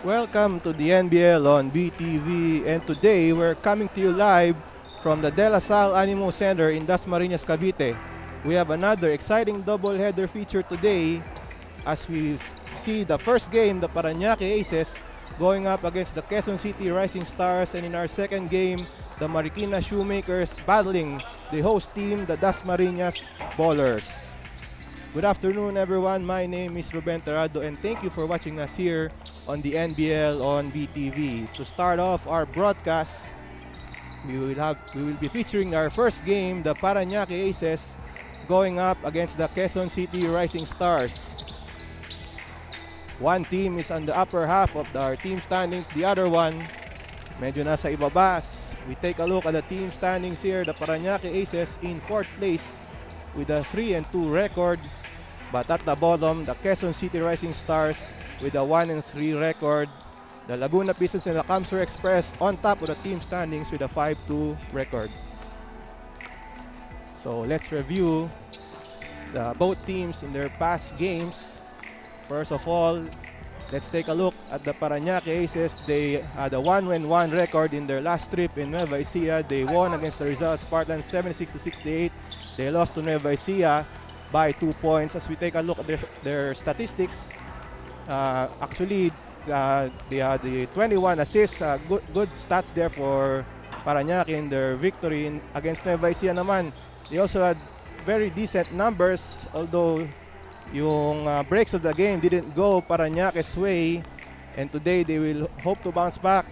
Welcome to the NBL on BTV, and today we're coming to you live from the De La Salle Animo Center in Dasmariñas, Cavite. We have another exciting doubleheader feature today as we see the first game, the Parañaque Aces going up against the Quezon City Rising Stars, and in our second game, the Marikina Shoemakers battling the host team, the Dasmariñas Ballers. Good afternoon, everyone. My name is Ruben Terrado, and thank you for watching us here on the NBL on BTV. To start off our broadcast, we will be featuring our first game, the Parañaque Aces going up against the Quezon City Rising Stars. One team is on the upper half of our team standings, the other one medyo nasa ibaba. We take a look at the team standings here. The Parañaque Aces in 4th place with a 3-2 record. But at the bottom, the Quezon City Rising Stars with a 1-3 record. The Laguna Pistons and the Camsur Express on top of the team standings with a 5-2 record. So let's review both teams in their past games. First of all, let's take a look at the Parañaque Aces. They had a 1-1 record in their last trip in Nueva Ecija. They won against the Rizal Spartans 76-68. They lost to Nueva Ecija by 2 points. As we take a look at their statistics, actually they had the 21 assists, good stats there for Parañaque in their victory against Nueva Ecija naman. They also had very decent numbers, although yung breaks of the game didn't go Parañaque's way, and today they will hope to bounce back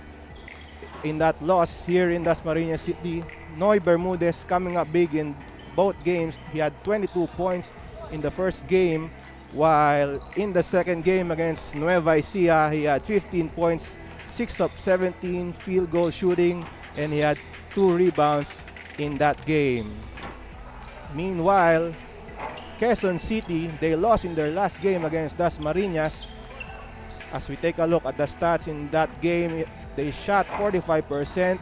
in that loss here in Dasmariñas City. Noy Bermudez coming up big in both games. He had 22 points in the first game, while in the second game against Nueva Ecija, he had 15 points, 6 of 17 field goal shooting, and he had 2 rebounds in that game. Meanwhile, Quezon City, they lost in their last game against Dasmariñas. As we take a look at the stats in that game, they shot 45%,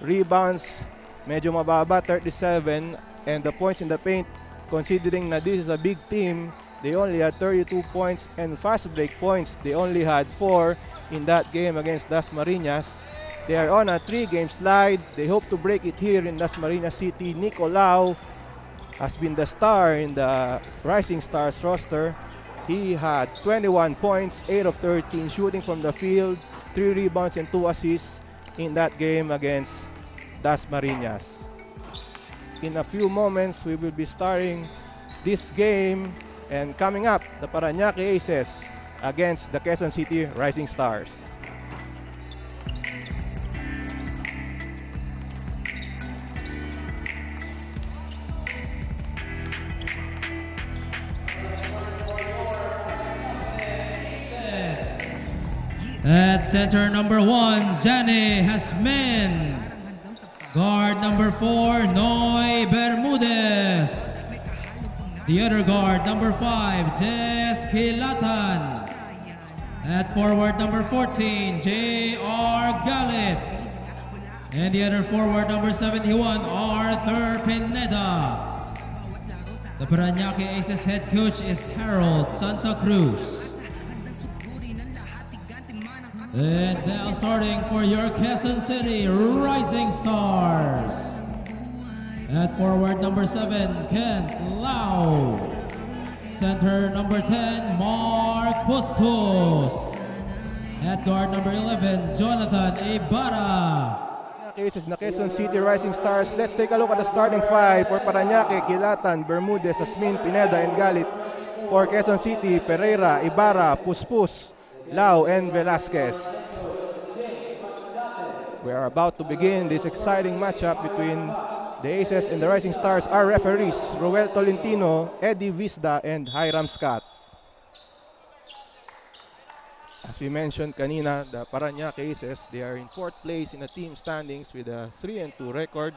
rebounds medyo mababa, 37, and the points in the paint, considering that this is a big team, they only had 32 points, and fast break points, they only had 4 in that game against Dasmariñas. They are on a 3-game slide. They hope to break it here in Dasmariñas City. Nicolau has been the star in the Rising Stars roster. He had 21 points, 8 of 13 shooting from the field, 3 rebounds and 2 assists in that game against Dasmariñas. In a few moments, we will be starting this game, and coming up, the Parañaque Aces against the Quezon City Rising Stars. At center number 1, Jane Hasmin. Guard number 4, Noy Bermudez. The other guard, number 5, Jess Kilatan. At forward number 14, J.R. Galit. And the other forward, number 71, Arthur Pineda. The Parañaque Aces head coach is Harold Santa Cruz. And now starting for your Quezon City Rising Stars. At forward number 7, Kent Lau. Center number 10, Mark Puspus. At guard number 11, Jonathan Ibarra. Cases na Quezon City Rising Stars. Let's take a look at the starting 5 for Parañaque: Kilatan, Bermudez, Asmin, Pineda, and Galit. For Quezon City, Pereira, Ibarra, Puspus, Lau, and Velasquez. We are about to begin this exciting matchup between the Aces and the Rising Stars. Our referees, Roel Tolentino, Eddie Visda, and Hiram Scott. As we mentioned kanina, the Parañaque Aces, they are in 4th place in the team standings with a 3-2 record.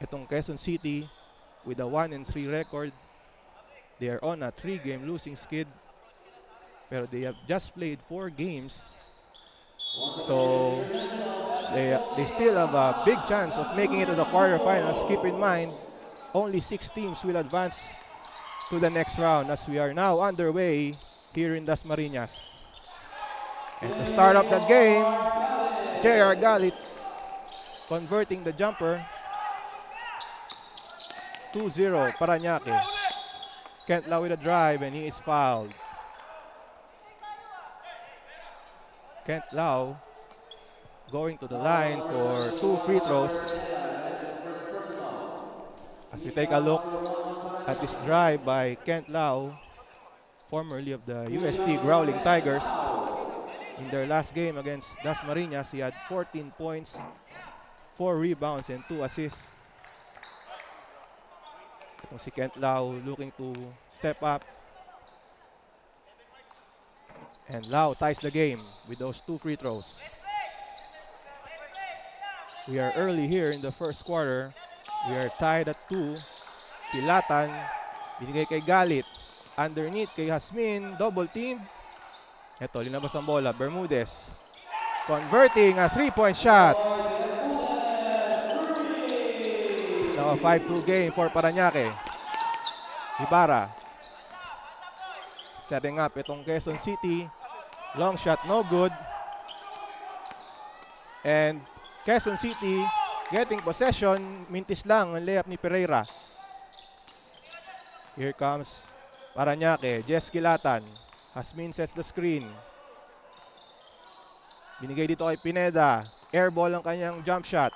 Itong Quezon City with a 1-3 record. They are on a 3-game losing skid, pero they have just played 4 games. So They still have a big chance of making it to the quarterfinals. Keep in mind, only 6 teams will advance to the next round as we are now underway here in Dasmariñas. And to start off the game, J.R. Galit converting the jumper. 2-0 Parañaque. Kent Lau with a drive and he is fouled. Kent Lau going to the line for 2 free throws. As we take a look at this drive by Kent Lau, formerly of the UST Growling Tigers. In their last game against Dasmariñas, he had 14 points, 4 rebounds, and 2 assists. Itong si Kent Lau looking to step up. And Lau ties the game with those 2 free throws. We are early here in the first quarter. We are tied at 2. Kilatan, binigay kay Galit. Underneath kay Hasmin, double team. Ito, linabas ang bola. Bermudez converting a 3-point shot. It's now a 5-2 game for Parañaque. Ibarra setting up itong Quezon City. Long shot, no good. And Quezon City getting possession. Mintis lang ang layup ni Pereira. Here comes Parañaque. Jess Kilatan. Hasmin sets the screen. Binigay dito kay Pineda. Air ball ang kanyang jump shot.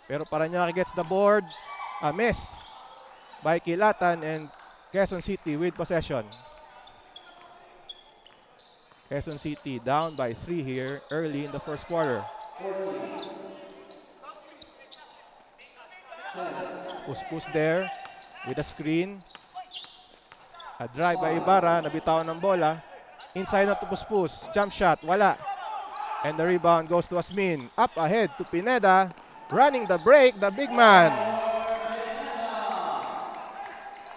Pero Parañaque gets the board. A miss by Kilatan and Quezon City with possession. Quezon City down by 3 here early in the first quarter. Push there with a screen. A drive by Ibarra, nabitawan ng bola. Inside na to Puspus, jump shot, wala. And the rebound goes to Asmin. Up ahead to Pineda, running the break, the big man.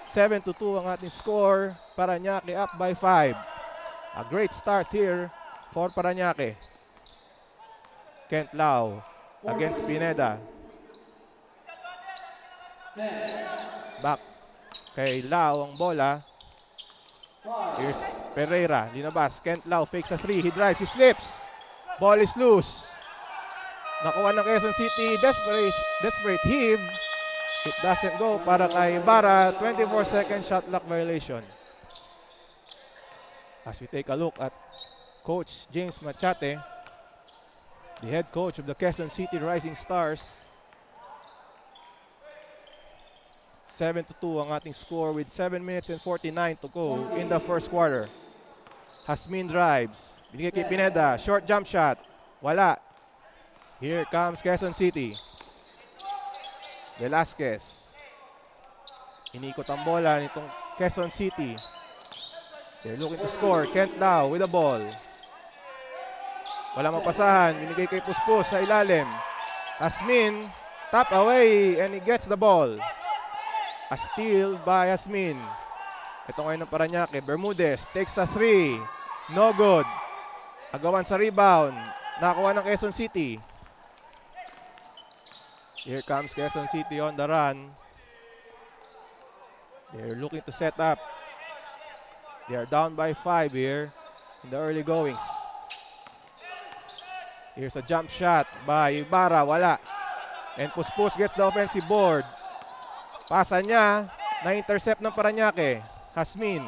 7-2 ang ating score. Parañaque up by 5. A great start here for Parañaque. Kent Lau against Pineda. Back kay Lau ang bola. Here's Pereira, linabas. Kent Lau fakes a 3, he drives, he slips. Ball is loose. Nakuha ng Quezon City, desperate heave. It doesn't go para kay Ibarra. 24-second shot clock violation. As we take a look at Coach James Machate, the head coach of the Quezon City Rising Stars. 7-2 ang ating score with 7 minutes and 49 to go in the first quarter. Hasmin drives. Binigay kay Pineda. Short jump shot. Wala. Here comes Quezon City. Velasquez. Inikot ang bola nitong Quezon City. They're looking to score. Kent Lau with the ball. Wala mapasahan. Binigay kay Puspus sa ilalim. Hasmin. Tap away and he gets the ball. A steal by Hasmin. Ito ngayon ng Parañaque. Bermudez takes a 3. No good. Agawan sa rebound. Nakakuha ng Quezon City. Here comes Quezon City on the run. They're looking to set up. They are down by 5 here in the early goings. Here's a jump shot by Ibarra. Wala. And Puspus gets the offensive board. Pasa niya, na-intercept ng Parañaque. Hasmin,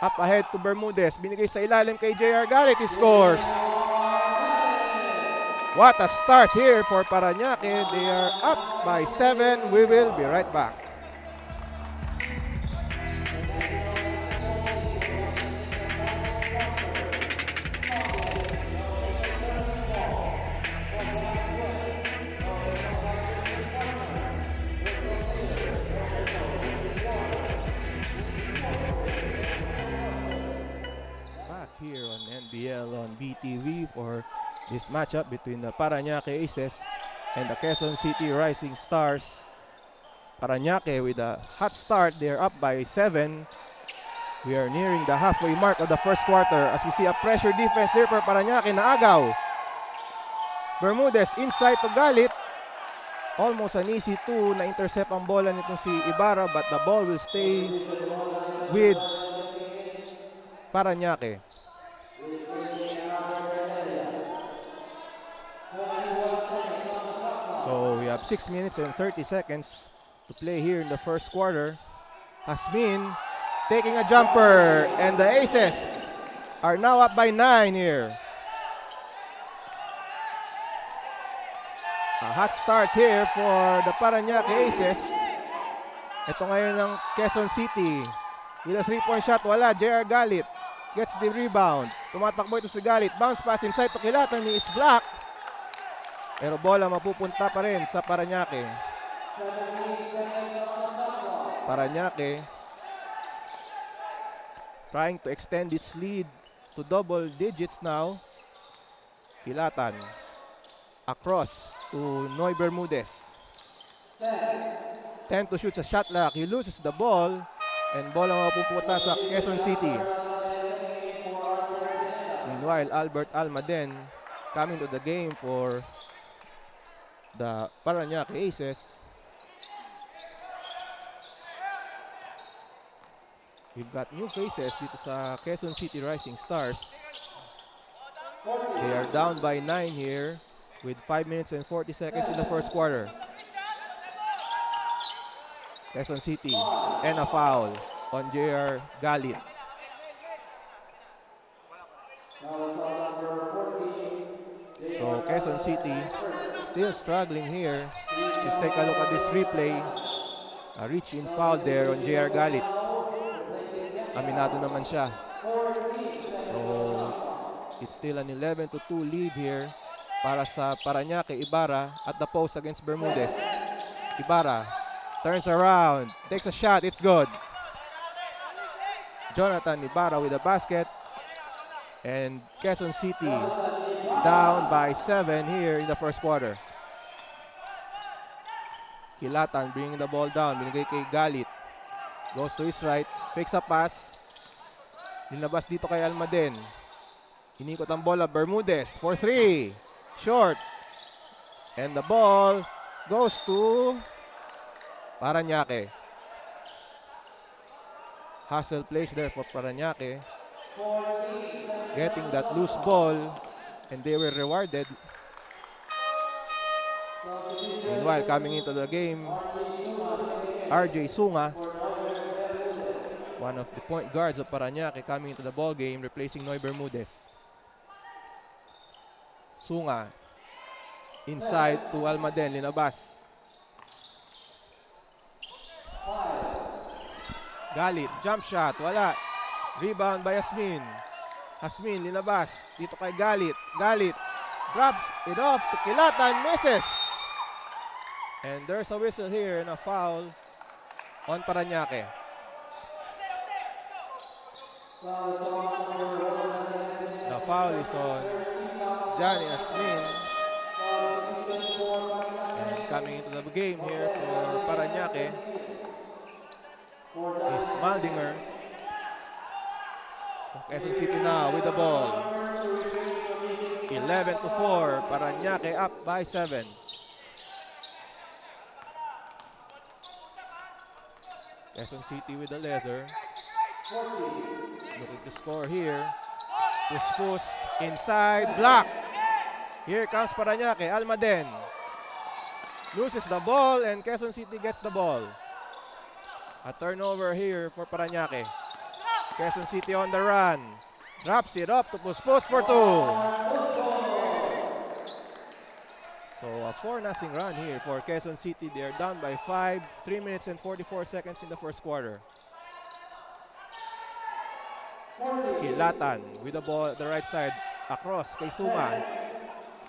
up ahead to Bermudez. Binigay sa ilalim kay J.R. Galit. He scores. What a start here for Parañaque. They are up by 7. We will be right back. Here on NBL on BTV for this matchup between the Parañaque Aces and the Quezon City Rising Stars. Parañaque with a hot start. They're up by 7. We are nearing the halfway mark of the first quarter as we see a pressure defense there for Parañaque na agaw. Bermudez inside to Galit. Almost an easy 2 na intercept ang bola nitong si Ibarra, but the ball will stay with Parañaque. So we have 6 minutes and 30 seconds to play here in the first quarter. Hasmin taking a jumper, and the Aces are now up by 9 here. A hot start here for the Parañaque Aces. Ito ngayon ng Quezon City. With a 3-point shot, wala. JR Galit gets the rebound. Tumatakbo ito si Galit. Bounce pass inside to Kilatan, ni is block. Pero bola mapupunta pa rin sa Parañaque. Parañaque trying to extend its lead to double digits now. Kilatan across to Noy Bermudez. 10 to shoot sa shot clock. He loses the ball and bola mapupunta sa Quezon City. Meanwhile, Albert Almaden coming to the game for the Parañaque Aces. We've got new faces dito sa Quezon City Rising Stars. They are down by 9 here with 5 minutes and 40 seconds in the first quarter. Quezon City and a foul on JR Galit. So Quezon City still struggling here. Let's take a look at this replay. A reach-in foul there on JR Galit. Aminado naman siya. So it's still an 11-2 lead here para sa Parañaque. Ibarra at the post against Bermudez. Ibarra turns around, takes a shot, it's good. Jonathan Ibarra with a basket. And Quezon City down by 7 here in the first quarter. Kilatan bringing the ball down, binigay kay Galit. Goes to his right, fakes a pass. Linabas dito kay Almaden. Inikot ang bola, Bermudez for 3. Short. And the ball goes to Parañaque. Hustle plays there for Parañaque. Getting that loose ball, and they were rewarded. Meanwhile, coming into the game, RJ Sunga, one of the point guards of Parañaque, coming into the ball game, replacing Noy Bermudez. Sunga inside to Almaden, linabas. Galit, jump shot, wala. Rebound by Hasmin. Hasmin, linabas. Dito kay Galit. Galit drops it off to Kilatan, misses. And there's a whistle here and a foul on Parañaque. The foul is on Johnny Hasmin. And coming into the game here for Parañaque is Maldinger. So Quezon City now with the ball. 11-4. Parañaque up by 7. Quezon City with the leather. Look at the score here. Push inside, block. Here comes Parañaque. Almaden loses the ball and Quezon City gets the ball. A turnover here for Parañaque. Quezon City on the run. Drops it up to push for 2. So a 4-0 run here for Quezon City. They are down by 5. 3 minutes and 44 seconds in the first quarter. Kilatan with the ball at the right side. Across kay Sunga.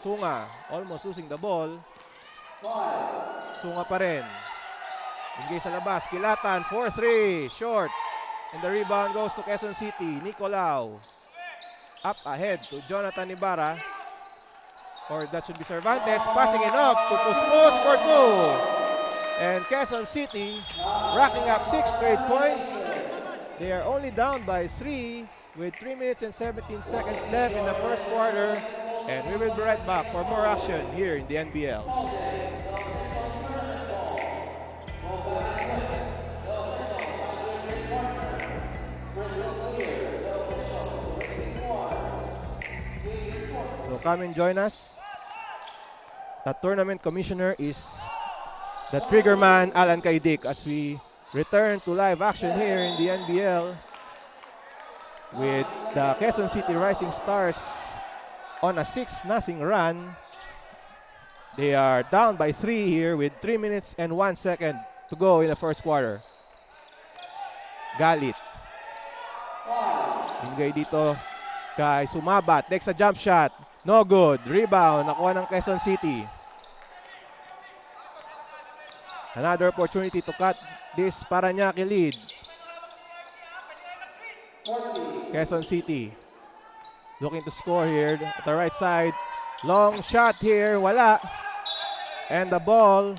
Sunga almost losing the ball. Sunga pa rin. Ingay sa labas. Kilatan 4-3. Short. And the rebound goes to Quezon City. Nicolao. Up ahead to Jonathan Ibarra. Or that should be Cervantes. Passing it up to Puspos for 2. And Quezon City racking up 6 straight points. They are only down by 3 with 3 minutes and 17 seconds left in the first quarter. And we will be right back for more action here in the NBL. So come and join us. The tournament commissioner is the triggerman, Alan Kaidik, as we return to live action here in the NBL with the Quezon City Rising Stars on a 6-0 run. They are down by 3 here with 3 minutes and 1 second to go in the first quarter. Galit. Ingay dito kay Sumabat. Next a jump shot. No good. Rebound. Nakuha ng Quezon City. Another opportunity to cut this Parañaque lead. Quezon City looking to score here at the right side. Long shot here. Wala. And the ball,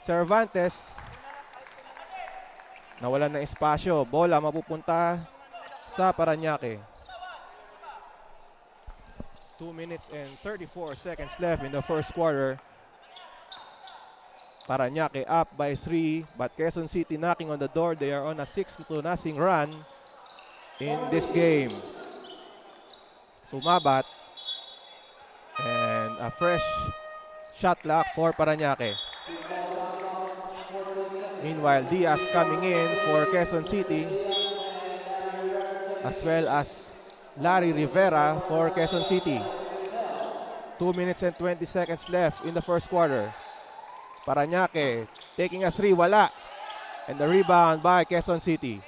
Cervantes. Nawala ng espasyo. Bola mapupunta sa Parañaque. 2 minutes and 34 seconds left in the first quarter. Parañaque up by 3, but Quezon City knocking on the door. They are on a 6-0 run in this game. Sumabat. And a fresh shot clock for Parañaque. Meanwhile, Diaz coming in for Quezon City, as well as Larry Rivera for Quezon City. 2 minutes and 20 seconds left in the first quarter. Parañaque taking a 3, wala. And the rebound by Quezon City.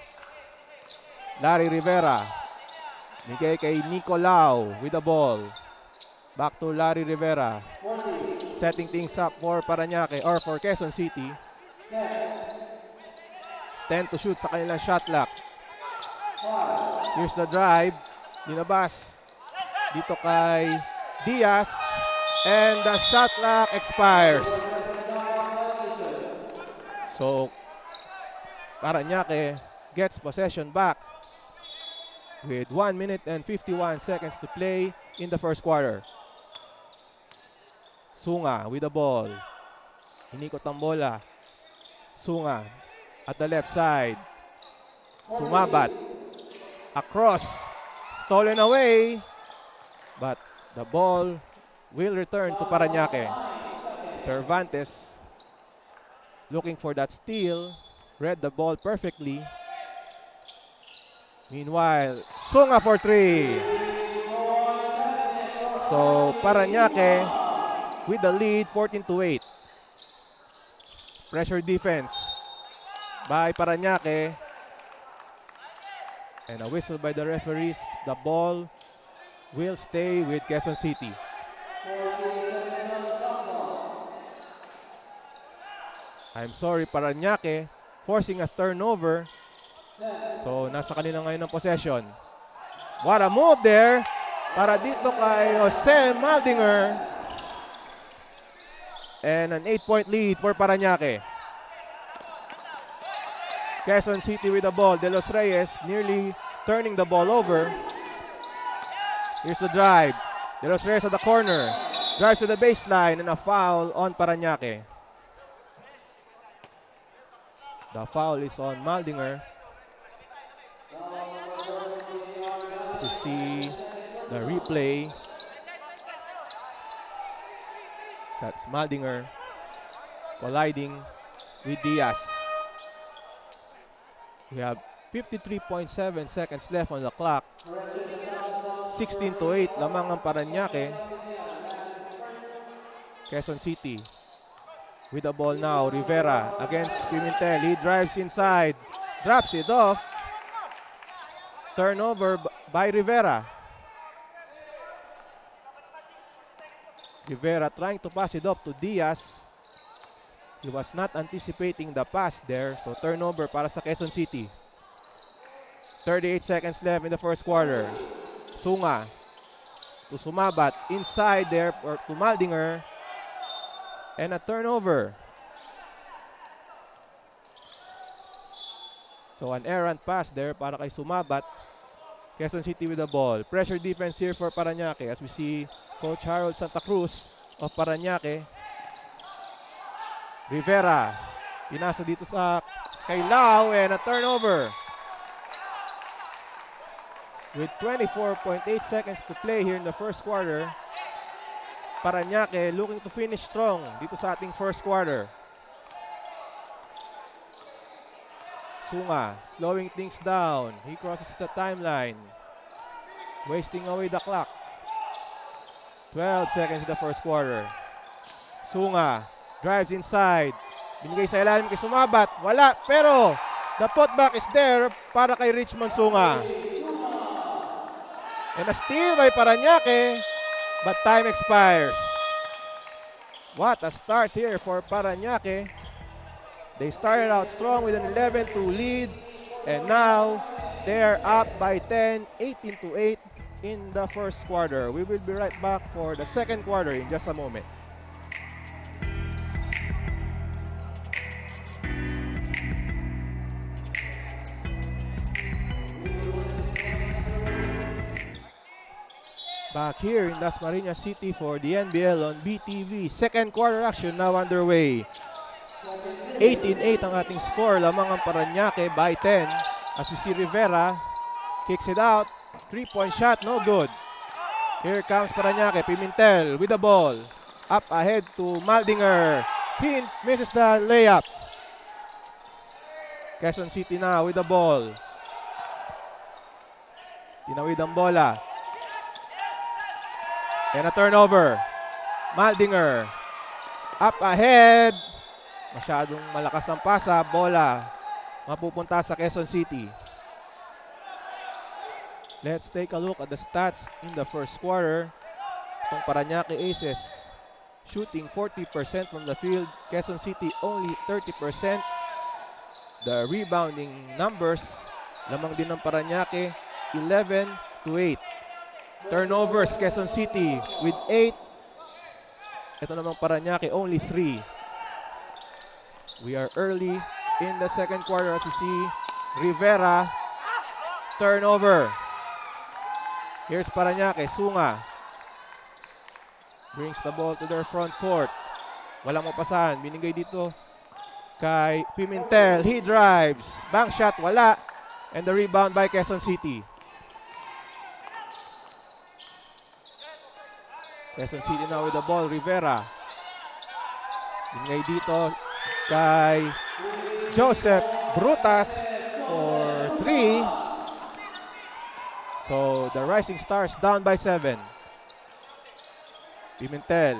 Larry Rivera. Bigay kay Nicolao with the ball. Back to Larry Rivera. Setting things up for Parañaque or for Quezon City. 10 to shoot sa kanilang shot clock. Here's the drive. Linabas dito kay Diaz. And the shot clock expires. So Parañaque gets possession back with 1 minute and 51 seconds to play in the first quarter. Sunga with the ball. Hinikot ang bola. Sunga at the left side. Sumabat. Across. Stolen away. But the ball will return to Parañaque. Cervantes looking for that steal. Read the ball perfectly. Meanwhile, Sunga for 3. So Parañaque with the lead 14-8. Pressure defense by Parañaque. And a whistle by the referees. The ball will stay with Quezon City. I'm sorry, Parañaque forcing a turnover. So nasa kanila ngayon ang possession. What a move there para dito kay Jose Maldinger. And an 8-point lead for Parañaque. Quezon City with the ball. De Los Reyes nearly turning the ball over. Here's the drive. De Los Reyes at the corner. Drives to the baseline and a foul on Parañaque. The foul is on Maldinger. To see the replay. That's Maldinger colliding with Diaz. We have 53.7 seconds left on the clock. 16-8 lamang ang Parañaque. Quezon City with the ball now. Rivera against Pimentel. He drives inside. Drops it off. Turnover by Rivera. Rivera trying to pass it off to Diaz. He was not anticipating the pass there. So turnover para sa Quezon City. 38 seconds left in the first quarter. Sunga to Sumabat. Inside there to Maldinger. And a turnover. So an errant pass there para kay Sumabat. Quezon City with the ball. Pressure defense here for Parañaque as we see Coach Harold Santa Cruz of Parañaque. Rivera, pinasa dito sa kay Lau and a turnover. With 24.8 seconds to play here in the first quarter, Parañaque looking to finish strong dito sa ating first quarter. Sunga slowing things down. He crosses the timeline, wasting away the clock. 12 seconds in the first quarter. Sunga drives inside. Binigay sa ilalim kay Sumabat. Wala, pero the putback is there para kay Richmond Sunga. And a steal by Parañaque, but time expires. What a start here for Parañaque. They started out strong with an 11-2 lead, and now they're up by 10, 18-8 in the first quarter. We will be right back for the second quarter in just a moment. Back here in Dasmariñas City for the NBL on BTV. Second quarter action now underway. 18-8 ang ating score. Lamang ang Parañaque by 10. As we see Rivera kicks it out. 3-point shot, no good. Here comes Parañaque. Pimentel with the ball. Up ahead to Maldinger. He misses the layup. Quezon City now with the ball. Tinawid ang bola. And a turnover. Maldinger. Up ahead. Masyadong malakas ang pasa. Bola mapupunta sa Quezon City. Let's take a look at the stats in the first quarter. Itong Parañaque Aces shooting 40% from the field. Quezon City only 30%. The rebounding numbers lamang din ng Parañaque 11-8. Turnovers, Quezon City with 8. Ito namang Parañaque, only 3. We are early in the second quarter as we see Rivera. Turnover. Here's Parañaque, Sunga. Brings the ball to their front court. Walang mapasahan. Binigay dito kay Pimentel. He drives. Bank shot, wala. And the rebound by Quezon City. Quezon City now with the ball. Rivera. Ingay dito kay Joseph Brutas for 3. So the Rising Stars down by 7. Pimentel.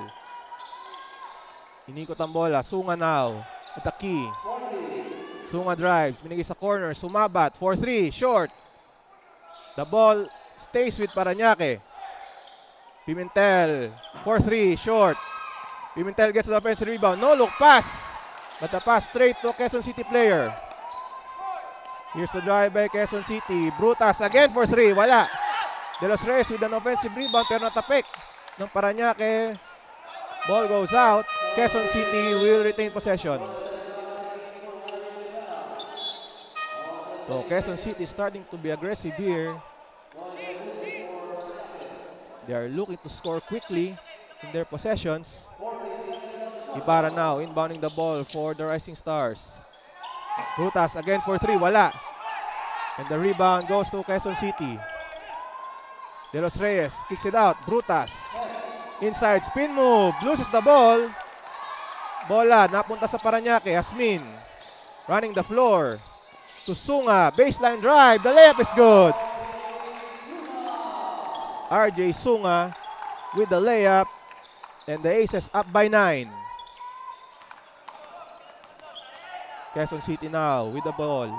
Inikot ang bola. Sunga now. Ataki. Sunga drives. Binigay sa corner. Sumabat. 4-3. Short. The ball stays with Parañaque. Pimentel, 4-3, short. Pimentel gets the offensive rebound. No look pass. But the pass straight to Quezon City player. Here's the drive by Quezon City. Brutas again for 3. Wala. De Los Reyes with an offensive rebound pero natapik ng Parañaque. Ball goes out. Quezon City will retain possession. So Quezon City starting to be aggressive here. They are looking to score quickly in their possessions. Ibarra now inbounding the ball for the Rising Stars. Brutas again for 3, wala. And the rebound goes to Quezon City. De Los Reyes kicks it out. Brutas. Inside spin move. Loses the ball. Bola napunta sa Parañaque. Asmin running the floor to Sunga. Baseline drive. The layup is good. RJ Sunga with the layup, and the Aces up by 9. Quezon City now with the ball.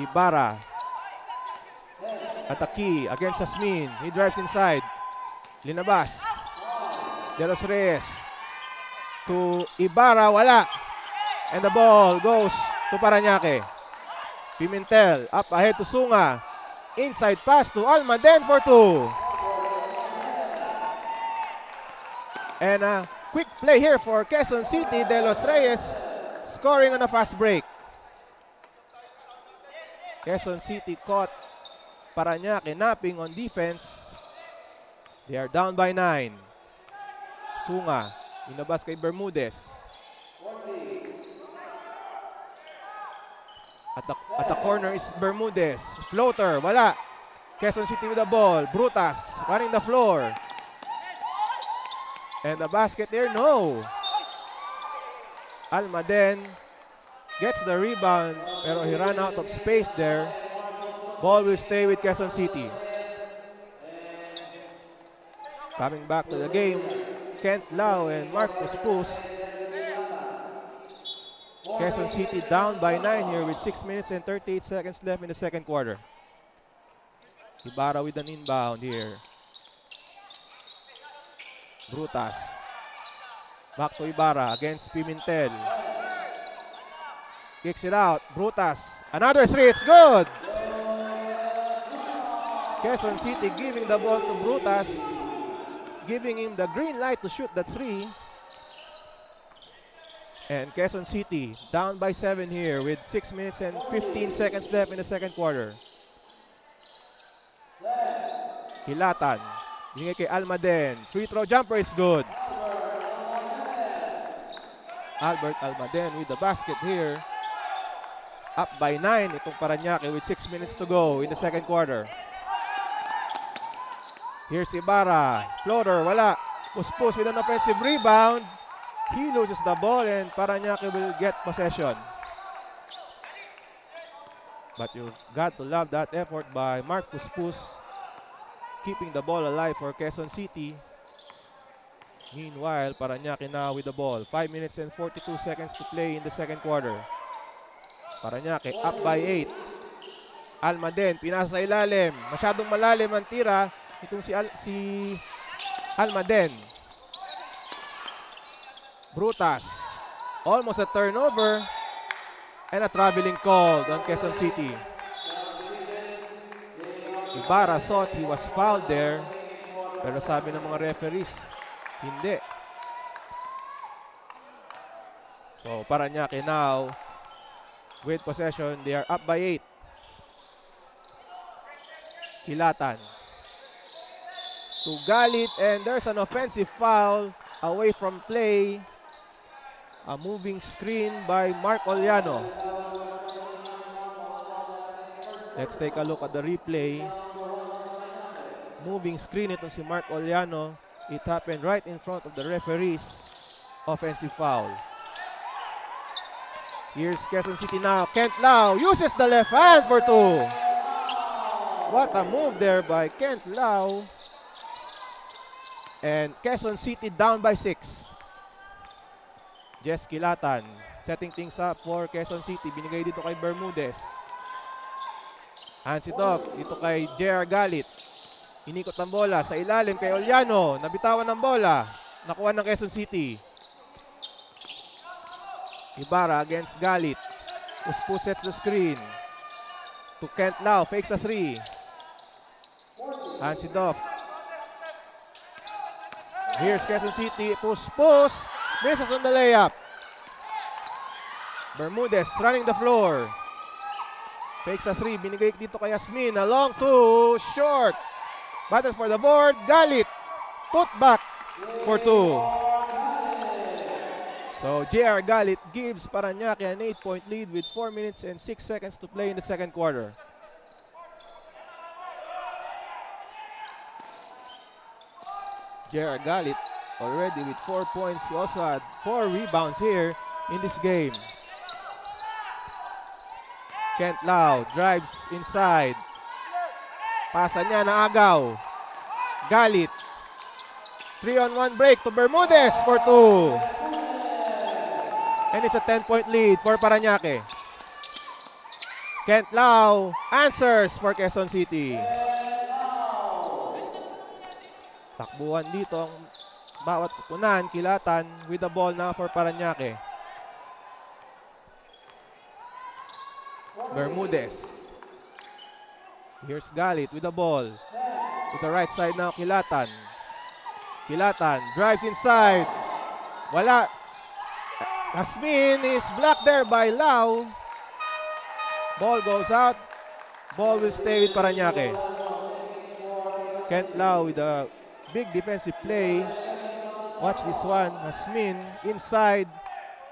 Ibarra. Ataki against Asmin. He drives inside. Linabas. De Los Reyes to Ibarra. Wala. And the ball goes to Parañaque. Pimentel up ahead to Sunga. Inside pass to Almaden for 2. And a quick play here for Quezon City. De Los Reyes scoring on a fast break. Quezon City caught Parañaque napping on defense. They are down by 9. Sunga, inabas kay Bermudez. At the corner is Bermudez. Floater, wala. Quezon City with the ball. Brutas running the floor. And the basket there, no. Almaden gets the rebound, pero he ran out of space there. Ball will stay with Quezon City. Coming back to the game, Kent Lau and Marcus Pus. Quezon City down by 9 here with 6 minutes and 38 seconds left in the second quarter. Ibarra with an inbound here. Brutas. Back to Ibarra against Pimentel. Kicks it out. Brutas. Another three. It's good. Quezon City giving the ball to Brutas. Giving him the green light to shoot the three. And Quezon City down by 7 here with 6 minutes and 15 seconds left in the second quarter. Hilatan. Bingay kay Almaden. Free throw jumper is good. Albert Almaden with the basket here. Up by 9 itong Parañaque with 6 minutes to go in the second quarter. Here's Ibarra. Floater, wala. Puspus with an offensive rebound. He loses the ball and Parañaque will get possession. But you've got to love that effort by Mark Puspus, keeping the ball alive for Quezon City. Meanwhile, Parañaque now with the ball. 5 minutes and 42 seconds to play in the second quarter. Parañaque up by 8. Almaden, pinasa sa ilalim. Masyadong malalim ang tira. Itong si Almaden. Brutas. Almost a turnover. And a traveling call on Quezon City. Ibarra thought he was fouled there. Pero sabi ng mga referees, hindi. So Parañaque now with possession. They are up by 8. Hilatan. To Galit, and there's an offensive foul away from play. A moving screen by Mark Oliano. Let's take a look at the replay. Moving screen itong si Mark Oliano. It happened right in front of the referee's offensive foul. Here's Quezon City now. Kent Lau uses the left hand for 2. What a move there by Kent Lau. And Quezon City down by 6. Jess Kilatan setting things up for Quezon City. Binigay dito kay Bermudez. Hands it off. Dito kay JR Galit. Inikot ang bola sa ilalim kay Oliano. Nabitawan ng bola. Nakuha ng Quezon City. Ibarra against Galit. Puspus sets the screen. To Kent Lau. Fakes a 3. Hands it off. Here's Quezon City. Puspus. Misses on the layup. Bermudez running the floor. Fakes a 3. Binigay dito kay Yasmin. A long 2. Short. Battle for the board. Galit. Put back for 2. So JR Galit gives Parañaque an 8-point lead with 4 minutes and 6 seconds to play in the second quarter. JR Galit already with 4 points. He also had 4 rebounds here in this game. Kent Lau drives inside. Pasa niya na agaw. Galit. 3-on-1 break to Bermudez for 2. And it's a 10-point lead for Parañaque. Kent Lau answers for Quezon City. Takbuhan dito ang bawat pupunan. Kilatan with the ball now for Parañaque. Bermudez. Here's Galit with the ball. To the right side now, Kilatan. Kilatan drives inside. Wala. Yasmin is blocked there by Lau. Ball goes out. Ball will stay with Parañaque. Kent Lau with the Big defensive play. Watch this one. Hasmin inside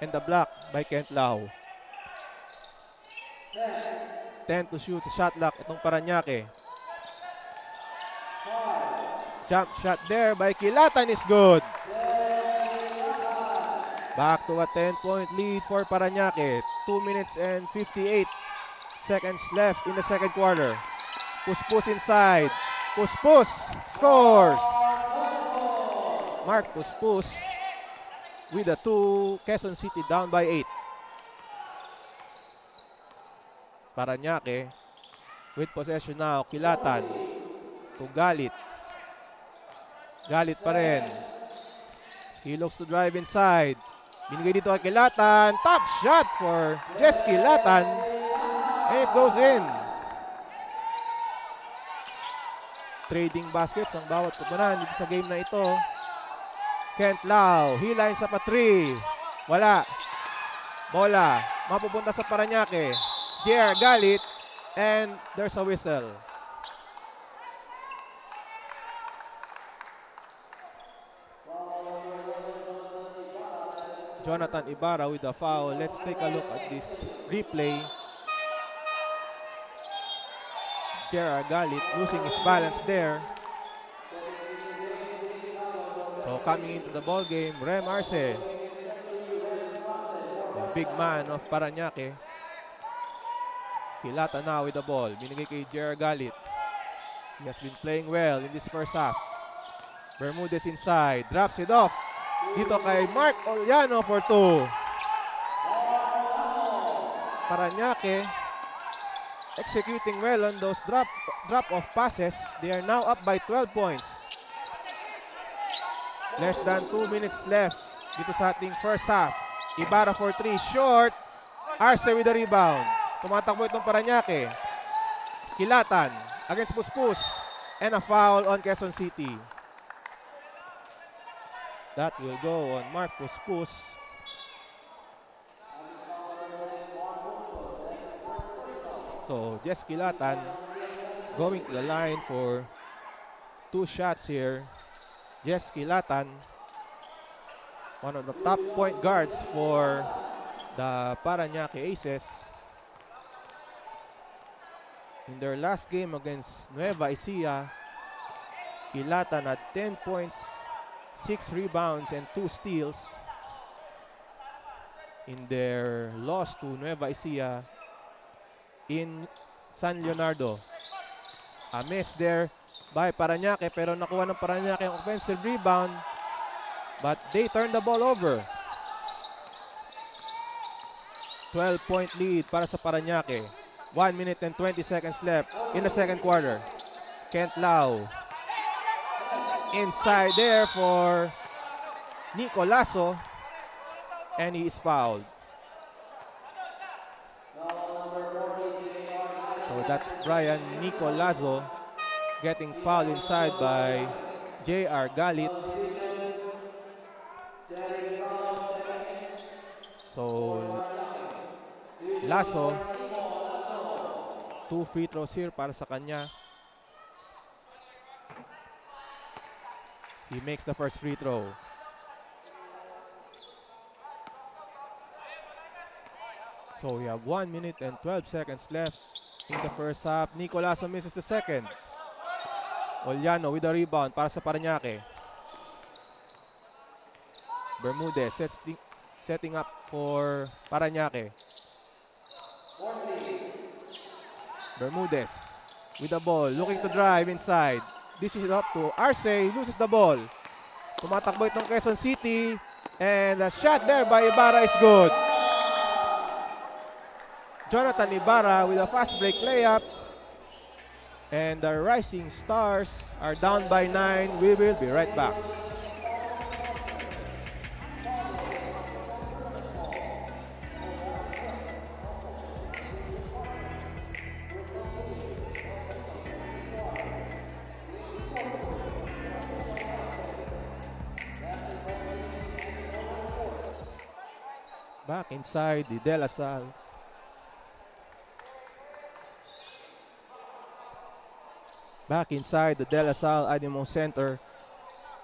and the block by Kent Lau. 10 to shoot sa shot clock itong Parañaque. Jump shot there by Kilatan is good. Back to a 10-point lead for Parañaque. 2 minutes and 58 seconds left in the second quarter. Puspus inside. Puspus scores. Mark Puspus with a 2. Quezon City down by 8. Parañaque with possession now. Kilatan to Galit. Galit pa rin. He looks to drive inside. Binigay dito kay Kilatan. Top shot for Jess Kilatan. And it goes in. Trading baskets ang bawat kupunan dito sa game na ito. Kent Lau. He lines up a 3. Wala. Bola. Mapupunta sa Parañaque. JR Galit. And there's a whistle. Jonathan Ibarra with a foul. Let's take a look at this replay. JR Galit losing his balance there. So coming into the ball game, Rem Arce, the big man of Parañaque. Kilata now with the ball. Binigay kay JR Galit. He has been playing well in this first half. Bermudez inside. Drops it off. Dito kay Mark Oliano for 2. Parañaque executing well on those drop-off passes. They are now up by 12 points. Less than 2 minutes left dito sa ating first half. Ibarra for 3. Short. Arce with the rebound. Tumatakbo itong Parañaque. Kilatan against Puspus. And a foul on Quezon City. That will go on Mark Puspus. So, Jess Kilatan going to the line for 2 shots here. Jess Kilatan, one of the top point guards for the Parañaque Aces. In their last game against Nueva Ecija, Kilatan had 10 points, 6 rebounds, and 2 steals. In their loss to Nueva Ecija in San Leonardo. A miss there by Parañaque, pero nakuha ng Parañaque ang offensive rebound, but they turned the ball over. 12-point lead para sa Parañaque. 1 minute and 20 seconds left in the second quarter. Kent Lau inside there for Nico Lasso, and he is fouled. So that's Brian Nico Lasso getting fouled inside by JR Galit. So Lasso, 2 free throws here para sa kanya. He makes the first free throw. So we have 1 minute and 12 seconds left in the first half. Nico Lasso misses the second. Oliano with a rebound para sa Parañaque. Bermudez setting up for Parañaque. Bermudez with the ball, looking to drive inside. This is up to Arce, loses the ball. Tumatakbo itong Quezon City, and the shot there by Ibarra is good. Jonathan Ibarra with a fast break layup. And the Rising Stars are down by 9. We will be right back. Back inside the De La Salle. Back inside the De La Salle Animo Center.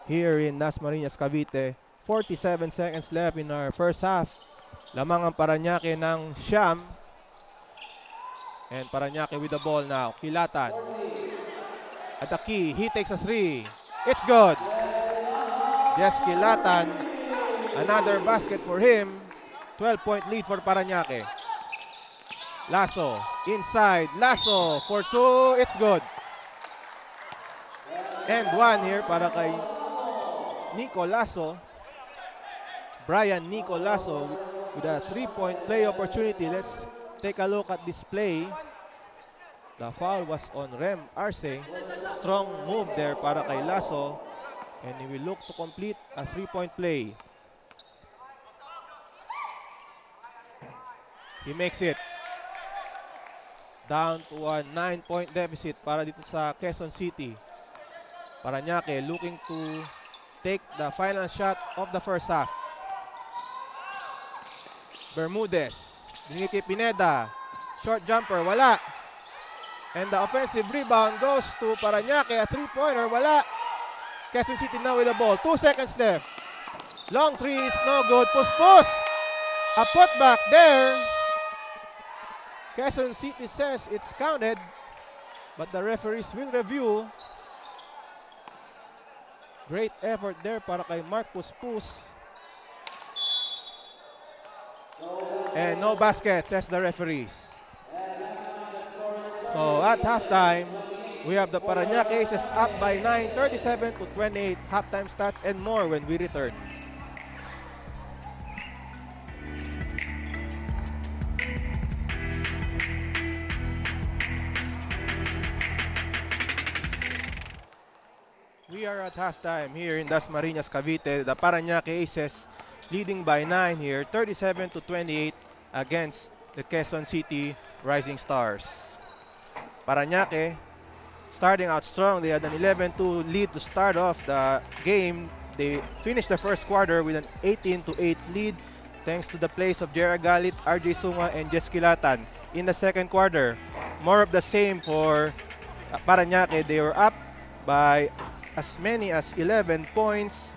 here in Dasmariñas, Cavite. 47 seconds left in our first half. Lamang ang Parañaque ng siyam. And Parañaque with the ball now. Kilatan. At the key, he takes a three. It's good. Jess Kilatan. Another basket for him. 12-point lead for Parañaque. Lasso, inside. Lasso for two. It's good. And one here para kay Nico Lasso. Brian Nico Lasso with a three-point play opportunity. Let's take a look at this play. The foul was on Rem Arce. Strong move there para kay Lasso. And he will look to complete a three-point play. He makes it. Down to a 9-point deficit para dito sa Quezon City. Parañaque looking to take the final shot of the first half. Bermudez. Binigay kay Pineda. Short jumper, wala. And the offensive rebound goes to Parañaque. A three-pointer, wala. Quezon City now with the ball. 2 seconds left. Long three, it's no good. Push. A putback there. Quezon City says it's counted, but the referees will review. Great effort there para kay Mark Puspus. And no basket, says the referees. So at halftime, we have the Parañaque Aces up by 9, 37-28. Halftime stats and more when we return. We are at halftime here in Dasmariñas, Cavite. The Parañaque Aces leading by 9 here, 37-28 against the Quezon City Rising Stars. Parañaque starting out strong. They had an 11-2 lead to start off the game. They finished the first quarter with an 18-8 lead thanks to the plays of J.R. Galit, RJ Sunga, and Jess Kilatan. In the second quarter, more of the same for Parañaque. They were up by as many as 11 points.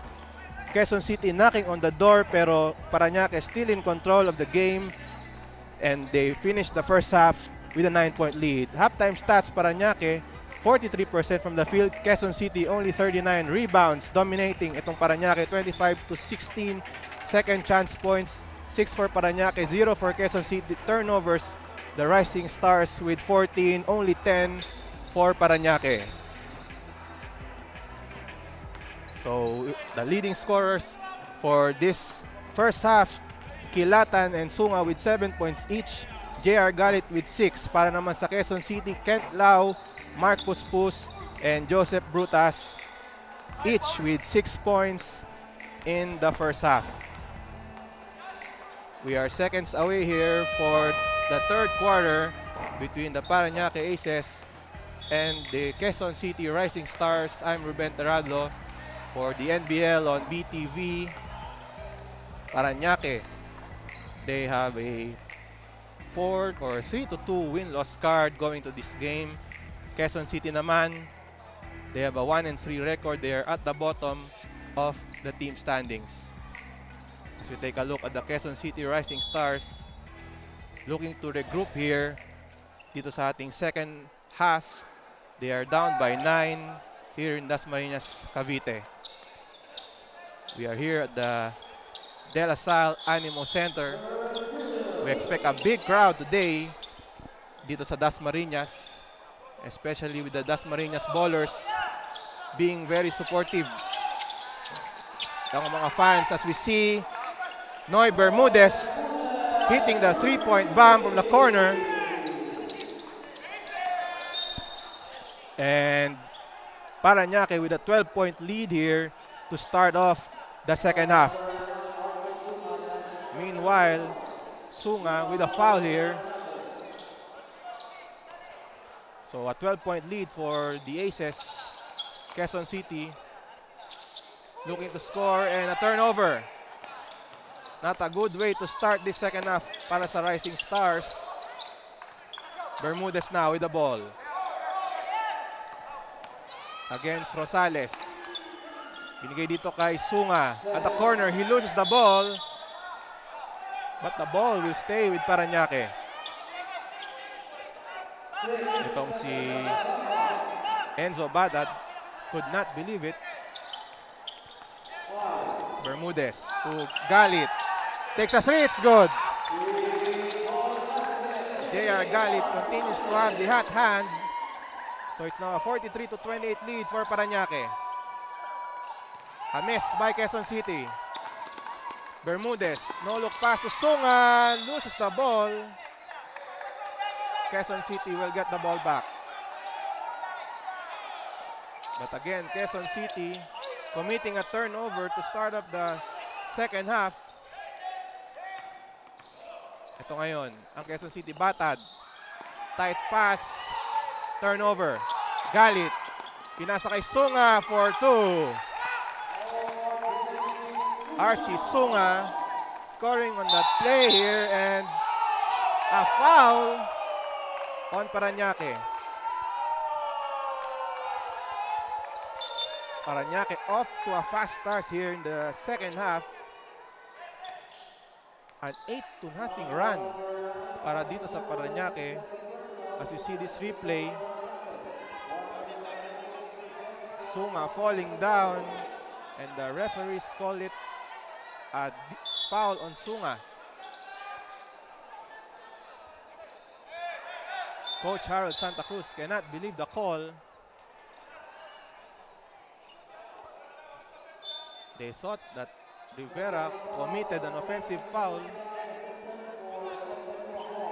Quezon City knocking on the door, pero Parañaque still in control of the game, and they finished the first half with a 9-point lead. Halftime stats: Parañaque 43% from the field, Quezon City only 39 rebounds, dominating itong Parañaque 25-16. Second chance points 6 for Parañaque, 0 for Quezon City. Turnovers, the Rising Stars with 14, only 10 for Parañaque. So the leading scorers for this first half, Kilatan and Sunga with 7 points each. J.R. Galit with 6. Para naman sa Quezon City, Kent Lau, Mark Puspus, and Joseph Brutas, each with 6 points in the first half. We are seconds away here for the third quarter between the Parañaque Aces and the Quezon City Rising Stars. I'm Ruben Terradlo for the NBL on BTV. Parañaque, they have a 3-2 win-loss card going to this game. Quezon City naman, they have a 1-3 record. They are at the bottom of the team standings. As we take a look at the Quezon City Rising Stars, looking to regroup here dito sa ating second half. They are down by 9 here in Dasmariñas, Cavite. We are here at the De La Salle Animo Center. We expect a big crowd today dito sa Dasmariñas, especially with the Dasmariñas ballers being very supportive. Ang mga fans, as we see Noy Bermudez hitting the three-point bomb from the corner. And Parañaque with a 12-point lead here to start off the second half. Meanwhile, Sunga with a foul here. So a 12-point lead for the Aces. Quezon City looking to score, and a turnover. Not a good way to start this second half para sa Rising Stars. Bermudez now with the ball against Rosales. Binigay dito kay Sunga. At the corner, he loses the ball. But the ball will stay with Parañaque. Itong si Enzo Batad could not believe it. Bermudez to Galit. Takes a three, it's good. J.R. Galit continues to have the hot hand. So it's now a 43-28 lead for Parañaque. A miss by Quezon City. Bermudez, no look pass to Sunga, loses the ball. Quezon City will get the ball back. But again, Quezon City committing a turnover to start up the second half. Ito ngayon, ang Quezon City Batad. Tight pass, turnover. Galit, pinasa kay Sunga for two. Archie Sunga scoring on that play here and a foul on Parañaque. Parañaque off to a fast start here in the second half. An 8-0 run para dito sa Parañaque. As you see this replay, Sunga falling down and the referees call it a foul on Sunga. Coach Harold Santa Cruz cannot believe the call. They thought that Rivera committed an offensive foul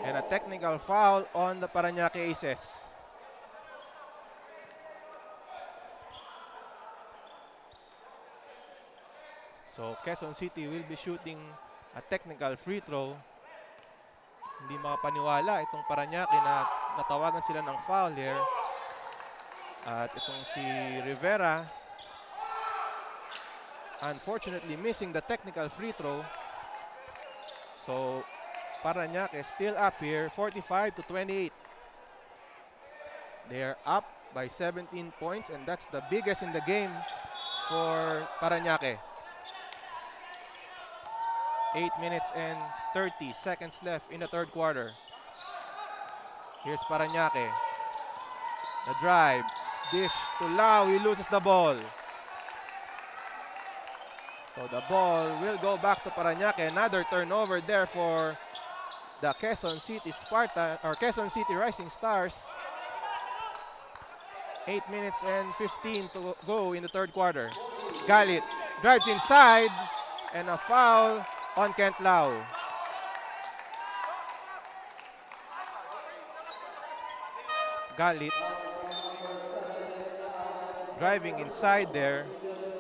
and a technical foul on the Parañaque Aces. So Quezon City will be shooting a technical free throw. Hindi makapaniwala itong Parañaque na natawagan sila ng foul here. At itong si Rivera unfortunately missing the technical free throw. So Parañaque still up here 45-28. They are up by 17 points and that's the biggest in the game for Parañaque. 8 minutes and 30 seconds left in the third quarter. Here's Parañaque. The drive. Dish to Lau. He loses the ball. So the ball will go back to Parañaque. Another turnover there for the Quezon City Sparta or Quezon City Rising Stars. 8 minutes and 15 to go in the third quarter. Galit drives inside and a foul on Kent Lau. Galit driving inside there,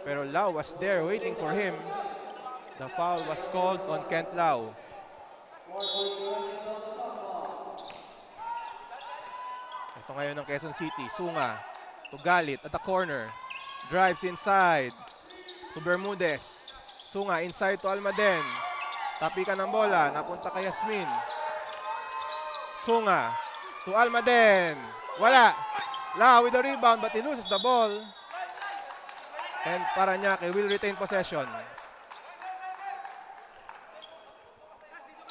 pero Lau was there waiting for him. The foul was called on Kent Lau. Ito ngayon ng Quezon City. Sunga to Galit at the corner. Drives inside to Bermudez. Sunga inside to Almaden. Tapikan ng bola. Napunta kay Yasmin. Sunga to Almaden. Wala. Lau with the rebound but he loses the ball. And Parañaque will retain possession.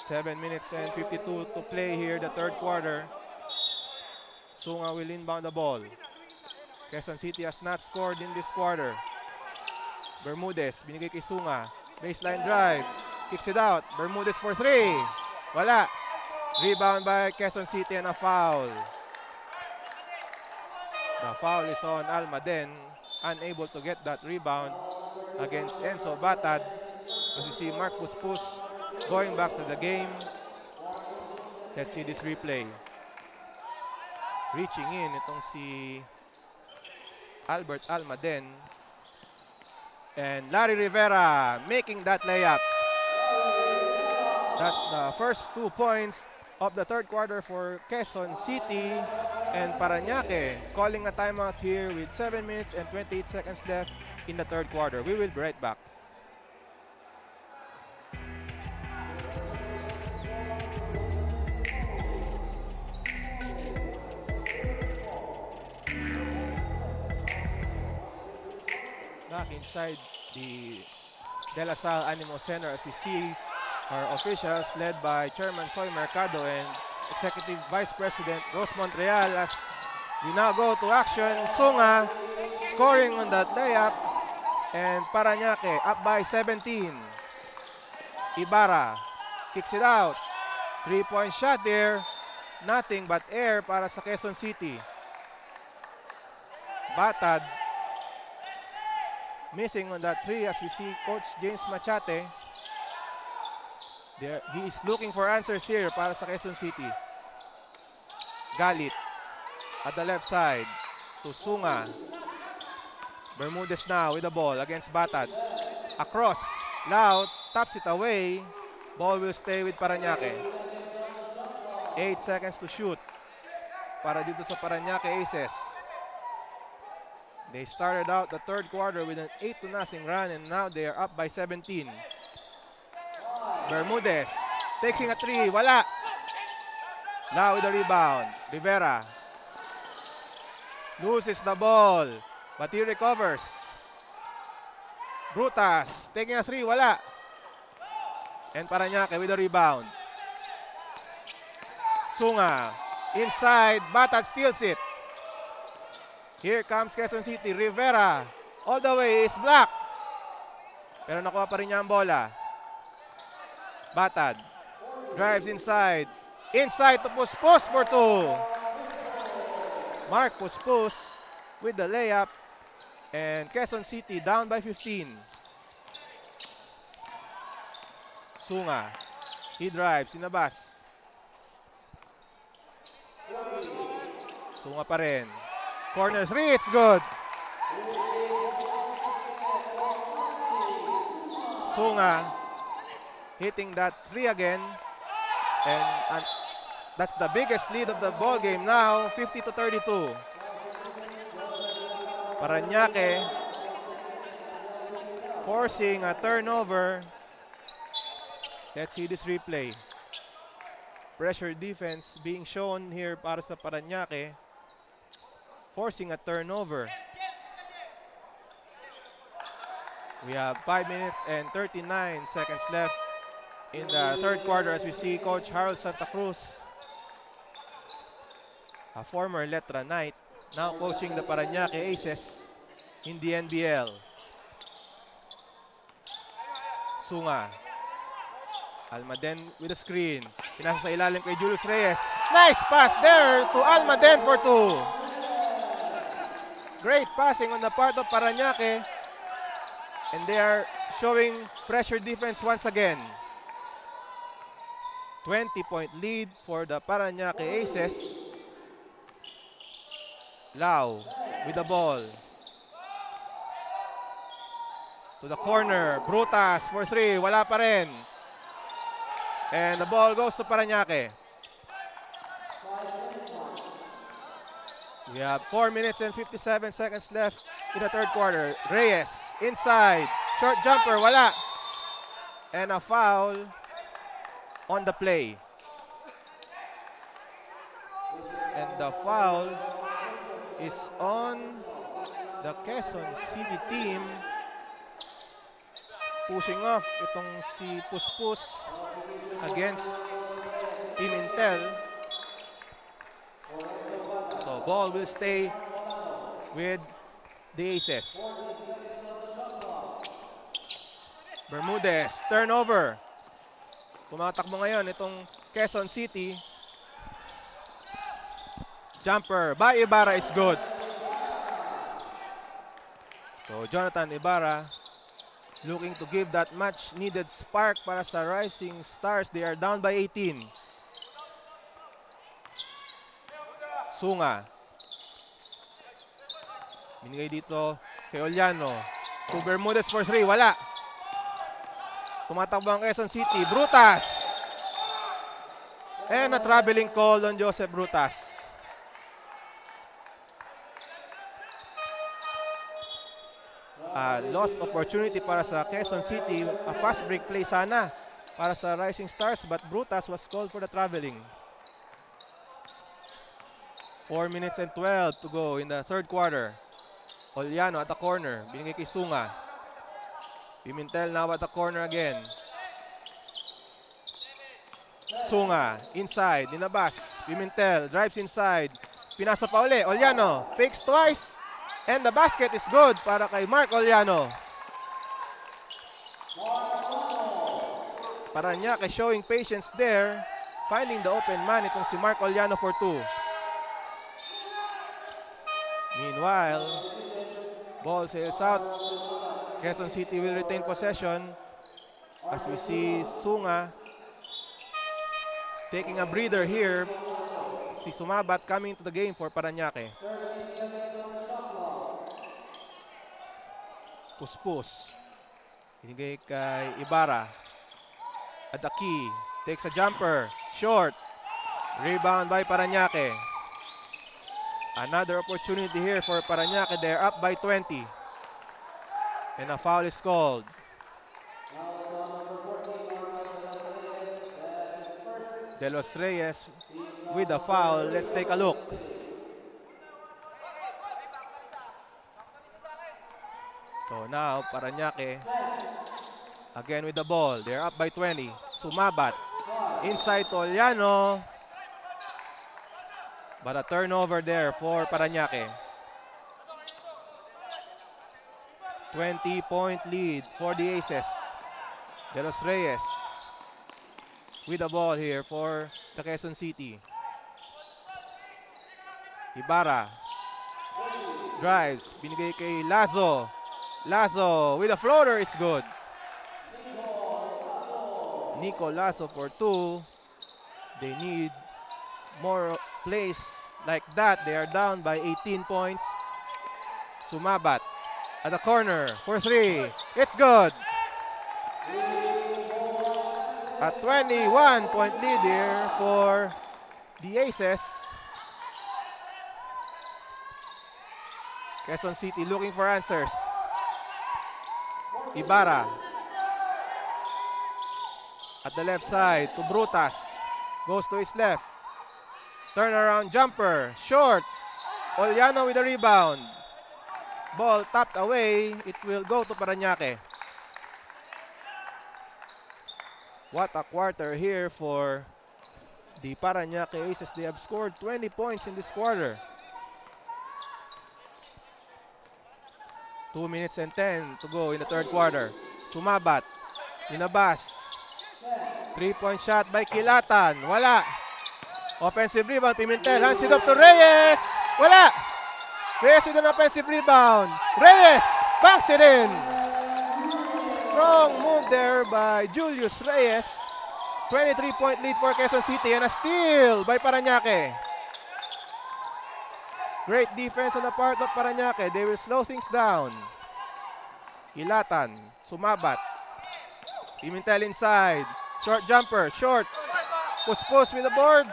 7 minutes and 52 to play here the third quarter. Sunga will inbound the ball. Quezon City has not scored in this quarter. Bermudez, binigay kay Sunga. Baseline drive. Kicks it out. Bermudez for three. Wala. Rebound by Quezon City and a foul. The foul is on Almaden. Unable to get that rebound against Enzo Batad. As you see Marcus Pus going back to the game. Let's see this replay. Reaching in itong si Albert Almaden. And Larry Rivera making that layup. That's the first 2 points of the third quarter for Quezon City. And Parañaque calling a timeout here with 7 minutes and 28 seconds left in the third quarter. We will be right back. inside the De La Salle Animo Center as we see our officials led by Chairman Soy Mercado and Executive Vice President Rose Montreal as we now go to action. Sunga scoring on that layup and Parañaque up by 17. Ibarra kicks it out. 3-point shot there. Nothing but air para sa Quezon City. Batad missing on that three as we see Coach James Machate. There, he is looking for answers here para sa Quezon City. Galit at the left side to Sunga. Bermudez now with the ball against Batad. Across. Lau taps it away. Ball will stay with Parañaque. 8 seconds to shoot para dito sa Parañaque Aces. They started out the third quarter with an 8-0 run and now they are up by 17. Bermudez taking a three. Wala. Lau with the rebound. Rivera loses the ball but he recovers. Brutas taking a three. Wala. And Parañaque with the rebound. Sunga inside. Batad steals it. Here comes Quezon City. Rivera all the way is blocked. Pero nakuha pa rin niya ang bola. Batad drives inside. Inside to Puspus for two. Mark Puspus with the layup. And Quezon City down by 15. Sunga. He drives. Sinabas. Sunga pa rin. Corner three. It's good. Sunga hitting that three again. And that's the biggest lead of the ball game now. 50-32. Parañaque forcing a turnover. Let's see this replay. Pressure defense being shown here para sa Parañaque. Forcing a turnover. We have 5 minutes and 39 seconds left in the third quarter as we see Coach Harold Santa Cruz, a former Letra Knight, now coaching the Parañaque Aces in the NBL. Sunga. Almaden with a screen. Pinasa sa ilalim kay Julius Reyes. Nice pass there to Almaden for two. Great passing on the part of Parañaque. And they are showing pressure defense once again. 20-point lead for the Parañaque Aces. Lau with the ball. To the corner. Brutas for three. Wala pa rin. And the ball goes to Parañaque. We have 4 minutes and 57 seconds left in the third quarter. Reyes inside. Short jumper. Wala. And a foul on the play. And the foul is on the Quezon City team. Pushing off itong si Puspus against Team Intel. So ball will stay with the Aces. Bermudez, turnover. Tumatakbo ngayon itong Quezon City. Jumper by Ibarra is good. So Jonathan Ibarra looking to give that much needed spark para sa Rising Stars. They are down by 18. Sunga. Binigay dito kay Oliano. To Bermudez for three. Wala. Tumatakbo ang Quezon City. Brutas. And a traveling call on Joseph Brutas. Lost opportunity para sa Quezon City. A fast break play sana para sa Rising Stars, but Brutas was called for the traveling. 4 minutes and 12 to go in the third quarter. Oliano at the corner. Binigay kay Sunga. Pimentel now at the corner again. Sunga, inside, dinabas. Pimentel, drives inside. Pinasa pa uli, Oliano, fakes twice. And the basket is good para kay Mark Oliano. Parañaque showing patience there. Finding the open man itong si Mark Oliano for 2. Meanwhile, ball sails out. Quezon City will retain possession. As we see Sunga taking a breather here. Si Sumabat coming to the game for Parañaque. Puspus. Binigay kay Ibarra. Adaki takes a jumper. Short. Rebound by Parañaque. Another opportunity here for Parañaque. They're up by 20. And a foul is called. De Los Reyes with a foul. Let's take a look. So now Parañaque again with the ball. They're up by 20. Sumabat inside to Oliano. But a turnover there for Parañaque. 20-point lead for the Aces. De Los Reyes with the ball here for the Quezon City. Ibarra drives, binigay kay Lazo. Lazo with a floater is good. Nico Lazo for 2. They need more plays like that. They are down by 18 points. Sumabat at the corner for 3. It's good. A 21-point lead here for the Aces. Quezon City looking for answers. Ibarra at the left side to Brutas. Goes to his left. Turnaround jumper. Short. Oliano with the rebound. Ball tapped away. It will go to Parañaque. What a quarter here for the Parañaque Aces. They have scored 20 points in this quarter. 2 minutes and 10 to go in the third quarter. Sumabat. Inabas. 3-point shot by Kilatan. Wala. Offensive rebound. Pimentel. Hands it up to Reyes. Wala. Reyes with an offensive rebound. Reyes backs it in. Strong move there by Julius Reyes. 23-point lead for Quezon City and a steal by Parañaque. Great defense on the part of Parañaque. They will slow things down. Kilatan, Sumabat. Pimentel inside. Short jumper, short. Puspus with the board.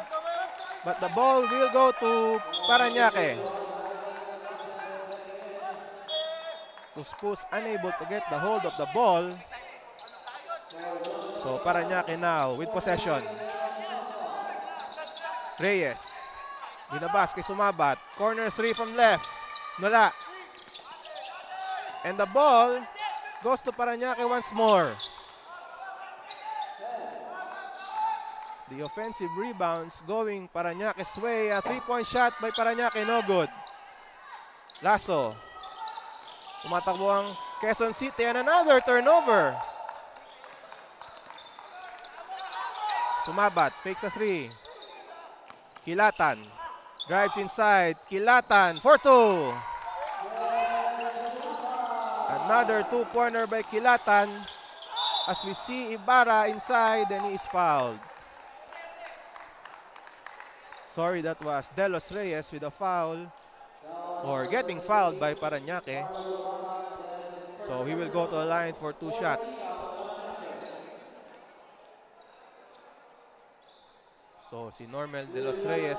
But the ball will go to Parañaque. Puspus unable to get the hold of the ball. So Parañaque now with possession. Reyes. Binabas kay Sumabat. Corner 3 from left. Wala. And the ball goes to Parañaque once more. The offensive rebounds going Parañaque's way. A 3-point shot by Parañaque, no good. Lasso. Tumatakbo ang Quezon City and another turnover. Sumabat, fakes a 3. Kilatan. Drives inside. Kilatan for 2. Another 2-pointer by Kilatan. As we see Ibarra inside and he is fouled. Sorry, that was De Los Reyes with a foul. Or getting fouled by Parañaque. So he will go to the line for 2 shots. So si Normel De Los Reyes,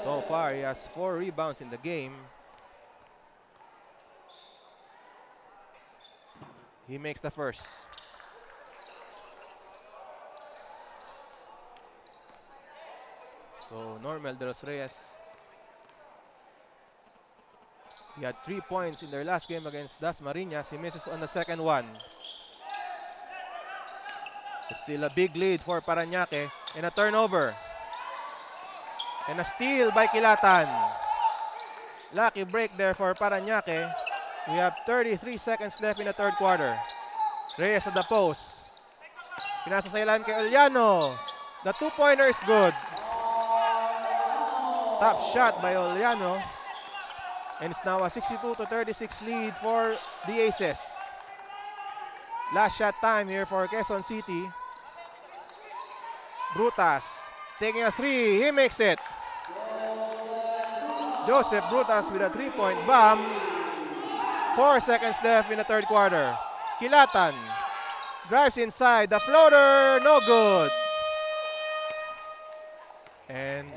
so far he has 4 rebounds in the game. He makes the first. So Normel De Los Reyes, He had 3 points in their last game against Dasmariñas. He misses on the second one. It's still a big lead for Parañaque. And a turnover. And a steal by Kilatan. Lucky break there for Parañaque. We have 33 seconds left in the third quarter. Reyes at the post. Pinasa sa ilalim kay Oliano. The two-pointer is good. Top shot by Oliano. And it's now a 62-36 lead for the Aces. Last shot time here for Quezon City. Brutas taking a three. He makes it. Joseph Brutas with a three-point bomb. 4 seconds left in the third quarter. Kilatan drives inside. The floater, no good. And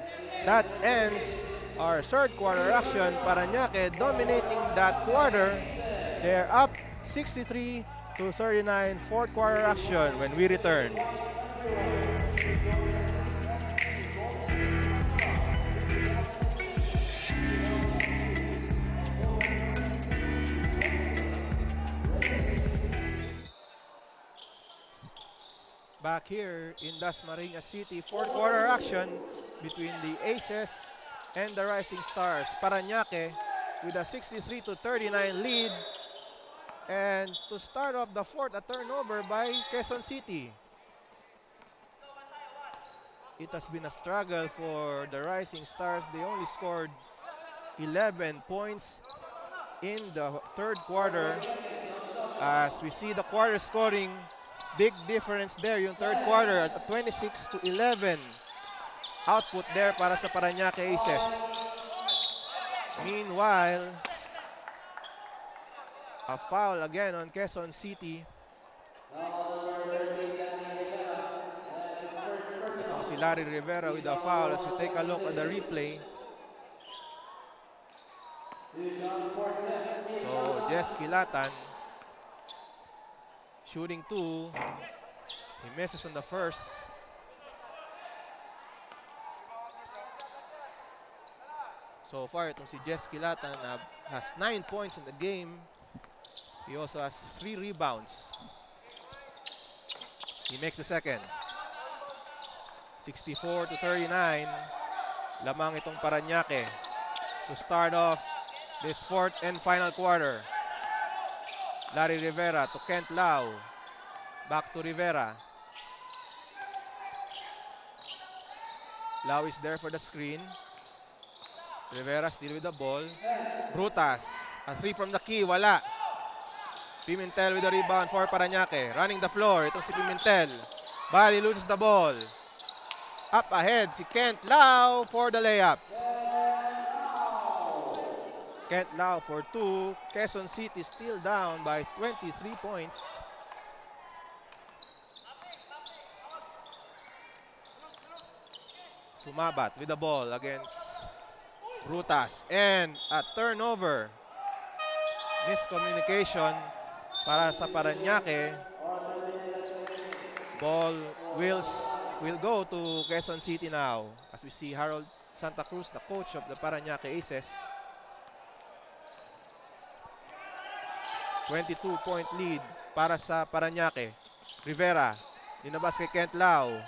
that ends our third quarter action. Parañaque dominating that quarter. They're up 63-39 fourth quarter action when we return. Back here in Dasmariñas City, fourth quarter action between the Aces and the Rising Stars. Parañaque with a 63-39 lead. And to start off the fourth, a turnover by Quezon City. It has been a struggle for the Rising Stars. They only scored 11 points in the third quarter. As we see the quarter scoring, big difference there yung third quarter at 26-11 output there para sa Parañaque Aces. Meanwhile, a foul again on Quezon City. Ito si Larry Rivera with a foul as we take a look at the replay. So, Jess Kilatan shooting two. He misses on the first. So far, itong si Jess Kilatan has 9 points in the game. He also has 3 rebounds. He makes the second. 64-39. Lamang itong Parañaque to start off this fourth and final quarter. Larry Rivera to Kent Lau. Back to Rivera. Lau is there for the screen. Rivera still with the ball. Brutas. A three from the key. Wala. Pimentel with the rebound for Parañaque. Running the floor. Itong si Pimentel. But he loses the ball. Up ahead si Kent Lau for the layup. Kent Lau for two. Quezon City still down by 23 points. Sumabat with the ball against Brutas. And a turnover. Miscommunication para sa Parañaque. Ball will go to Quezon City now. As we see Harold Santa Cruz, the coach of the Parañaque Aces. 22-point lead para sa Parañaque. Rivera, dinabas kay Kent Lau.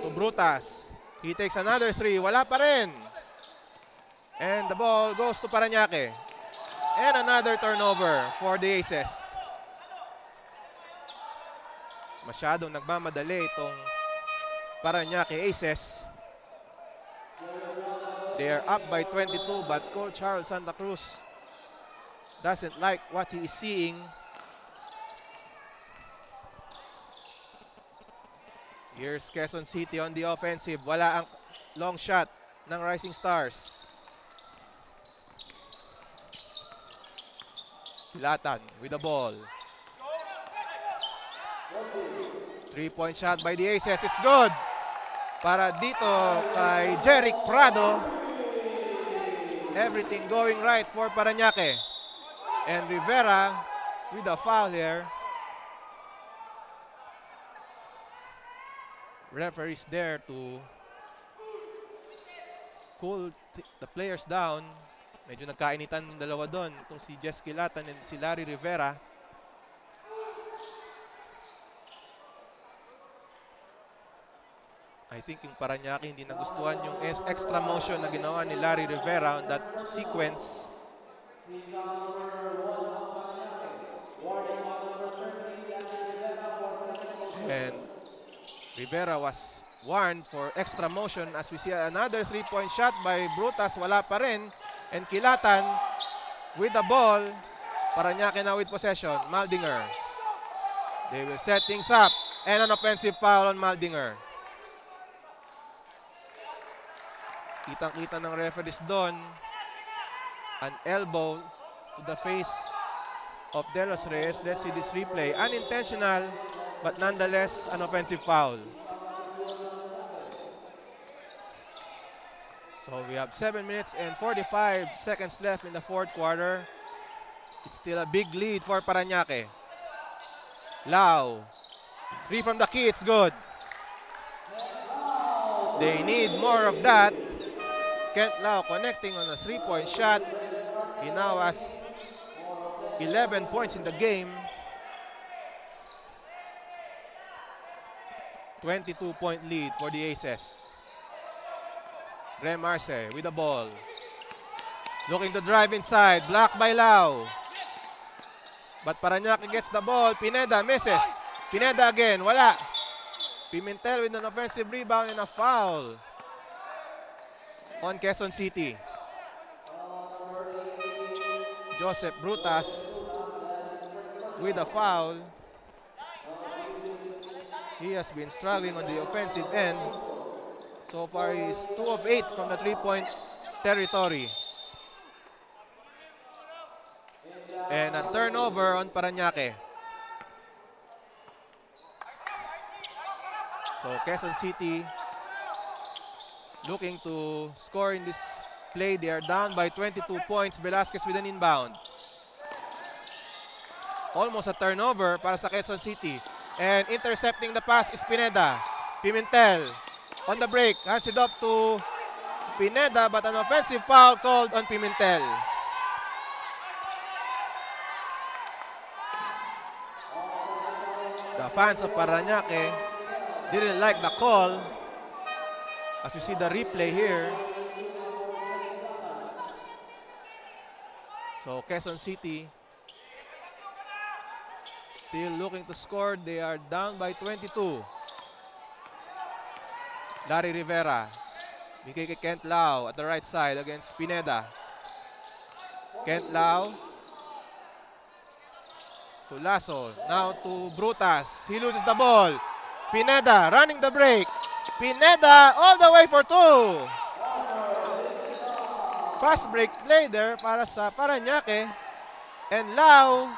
To Brutas. He takes another three. Wala pa rin. And the ball goes to Parañaque. And another turnover for the Aces. Masyadong nagmamadali itong Parañaque Aces. They are up by 22, but Coach Charles Santa Cruz doesn't like what he is seeing. Here's Quezon City on the offensive. Wala ang long shot ng Rising Stars. Kilatan with the ball. 3-point shot by the Aces. It's good. Para dito kay Jeric Prado. Everything going right for Parañaque. And Rivera with a foul here. Referee's there to cool the players down. Medyo nagkainitan yung dalawa doon. Itong si Jess Kilatan and si Larry Rivera. I think yung Parañaque hindi nagustuhan yung extra motion na ginawa ni Larry Rivera on that sequence. And Rivera was warned for extra motion as we see another 3-point shot by Brutas. Wala pa rin. And Kilatan with the ball. Parañaque now with possession. Maldinger. They will set things up. And an offensive foul on Maldinger. Kitang-kita ng referees doon. An elbow to the face of De Los Reyes. Let's see this replay. Unintentional, but nonetheless an offensive foul. So we have 7 minutes and 45 seconds left in the fourth quarter. It's still a big lead for Parañaque. Lau. 3 from the key, it's good. They need more of that. Kent Lau connecting on a 3-point shot. He now has 11 points in the game. 22-point lead for the Aces. Rem Arce with the ball. Looking to drive inside. Blocked by Lau. But Parañaque gets the ball. Pineda misses. Pineda again. Wala. Pimentel with an offensive rebound and a foul on Quezon City. Joseph Brutas with a foul. He has been struggling on the offensive end. So far, he's 2 of 8 from the 3-point territory. And a turnover on Parañaque. So Quezon City looking to score in this play. They are down by 22 points. Velasquez with an inbound. Almost a turnover para sa Quezon City. And intercepting the pass is Pineda. Pimentel on the break. Hands it up to Pineda, but an offensive foul called on Pimentel. The fans of Parañaque didn't like the call. As we see the replay here. So Quezon City still looking to score. They are down by 22. Larry Rivera. Bigay kay Kent Lau at the right side against Pineda. Kent Lau to Lasso. Now to Brutas. He loses the ball. Pineda running the break. Pineda all the way for 2. Fast break play there para sa Parañaque. And Lau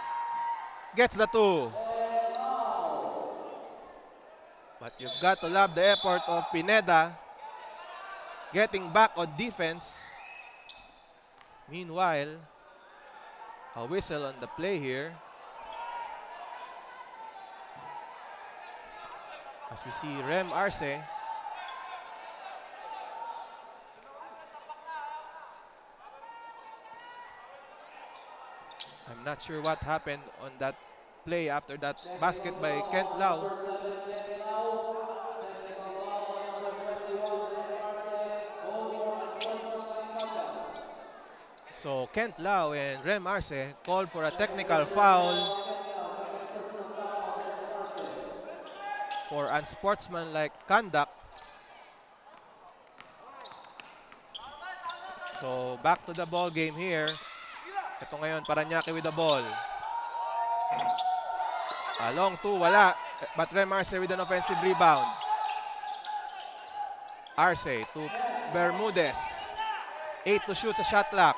gets the 2. But you've got to love the effort of Pineda getting back on defense. Meanwhile, a whistle on the play here. As we see Rem Arce. I'm not sure what happened on that play after that basket by Kent Lau. So Kent Lau and Rem Arce called for a technical foul for unsportsmanlike conduct. So back to the ball game here. Ito ngayon, Parañaque with the ball. A long 2, wala. But Rem Arce with an offensive rebound. Arce to Bermudez. 8 to shoot sa shot clock.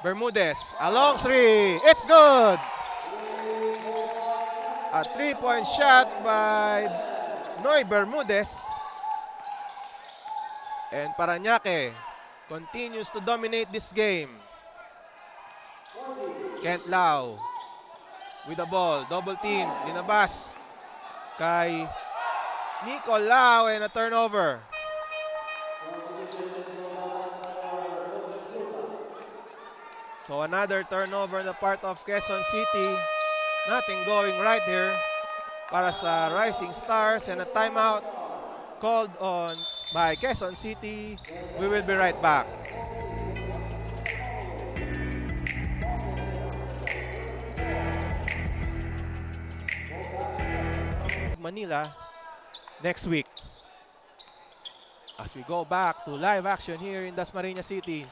Bermudez, a long 3. It's good! A 3-point shot by Noy Bermudez. And Parañaque continues to dominate this game. Kent Lau with the ball. Double team. Linabas kay Nico Lau and a turnover. So another turnover on the part of Quezon City. Nothing going right here para sa Rising Stars, and a timeout called on by Quezon City. We will be right back. Manila next week. As we go back to live action here in Dasmariñas City,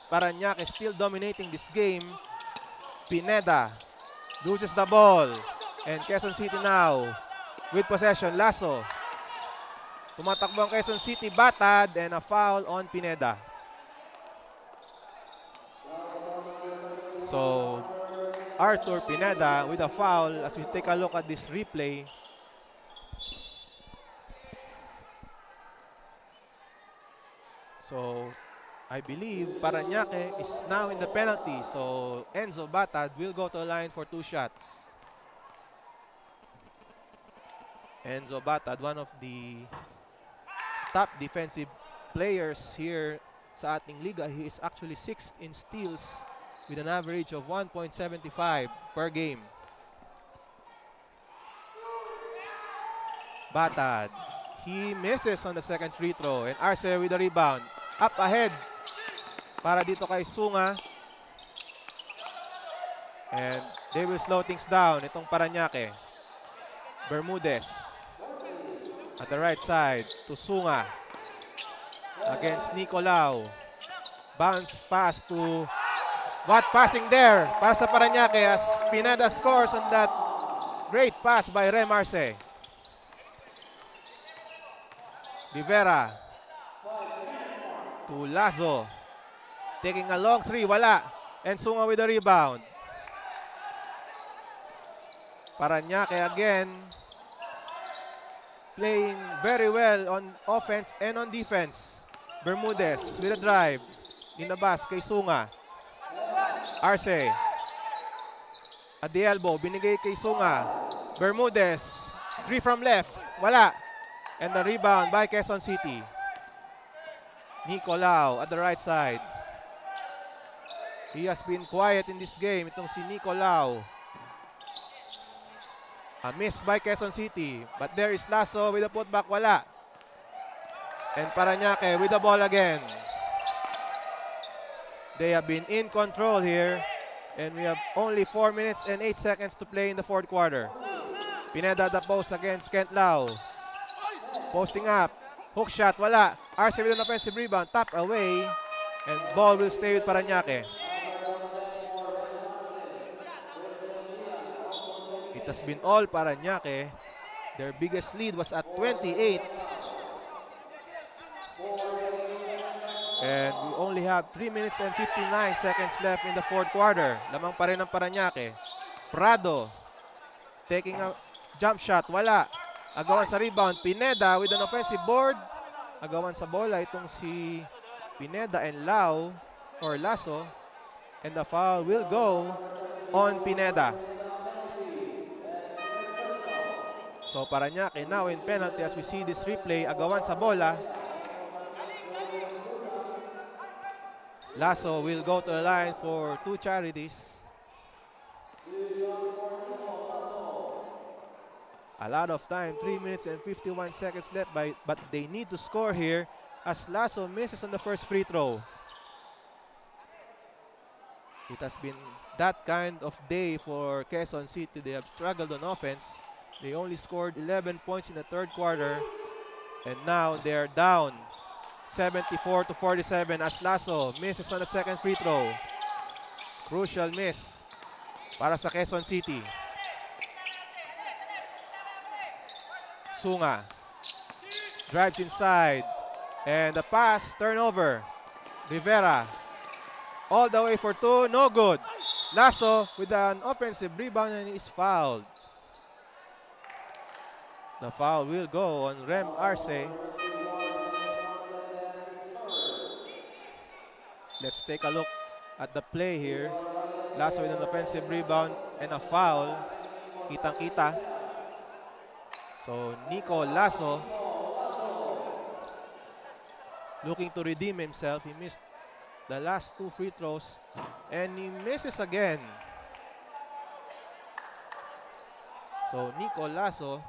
Parañaque is still dominating this game. Pineda loses the ball, and Quezon City now with possession. Lasso. Tumatakbo ang Quezon City, batad, and a foul on Pineda. So, Arthur Pineda with a foul as we take a look at this replay. So, I believe Parañaque is now in the penalty. So, Enzo Batad will go to the line for 2 shots. Enzo Batad, one of the top defensive players here sa ating liga. He is actually 6th in steals with an average of 1.75 per game. Batad. He misses on the second free throw, and Arce with the rebound. Up ahead para dito kay Sunga. And they will slow things down. Itong Parañaque. Bermudez at the right side to Sunga against Nicolau. Bounce pass to what passing there para sa Parañaque as Pineda scores on that great pass by Rem Arce. Rivera to Lazo. Taking a long three, wala. And Sunga with the rebound. Parañaque again playing very well on offense and on defense. Bermudez with a drive. Inabas kay Sunga. Arce at the elbow, binigay kay Sunga. Bermudez, 3 from left, wala. And the rebound by Quezon City. Nicolau at the right side. He has been quiet in this game. Itong si Nicolau. A miss by Quezon City. But there is Lasso with a putback. Wala. And Parañaque with the ball again. They have been in control here. And we have only 4 minutes and 8 seconds to play in the 4th quarter. Pineda at the post against Kent Lau. Posting up. Hook shot. Wala. Arce with an offensive rebound. Tap away. And ball will stay with Parañaque. It has been all Parañaque. Their biggest lead was at 28. And we only have 3 minutes and 59 seconds left in the 4th quarter. Lamang pa rin ang Parañaque. Prado taking a jump shot. Wala. Agawan sa rebound. Pineda with an offensive board. Agawan sa bola itong si Pineda and Lau or Lasso. And the foul will go on Pineda. So Parañaque now in penalty as we see this replay. Agawan sa bola. Lasso will go to the line for 2 charities. A lot of time, 3 minutes and 51 seconds left, but they need to score here as Lasso misses on the first free throw. It has been that kind of day for Quezon City. They have struggled on offense. They only scored 11 points in the 3rd quarter, and now they're down 74-47 as Lasso misses on the second free throw. Crucial miss para sa Quezon City. Sunga drives inside and the pass, turnover. Rivera all the way for 2, no good. Lasso with an offensive rebound and is fouled. The foul will go on Rem Arce. Let's take a look at the play here. Lasso with an offensive rebound and a foul. Kitang-kita. So Nico Lasso looking to redeem himself. He missed the last 2 free throws, and he misses again. So Nico Lasso,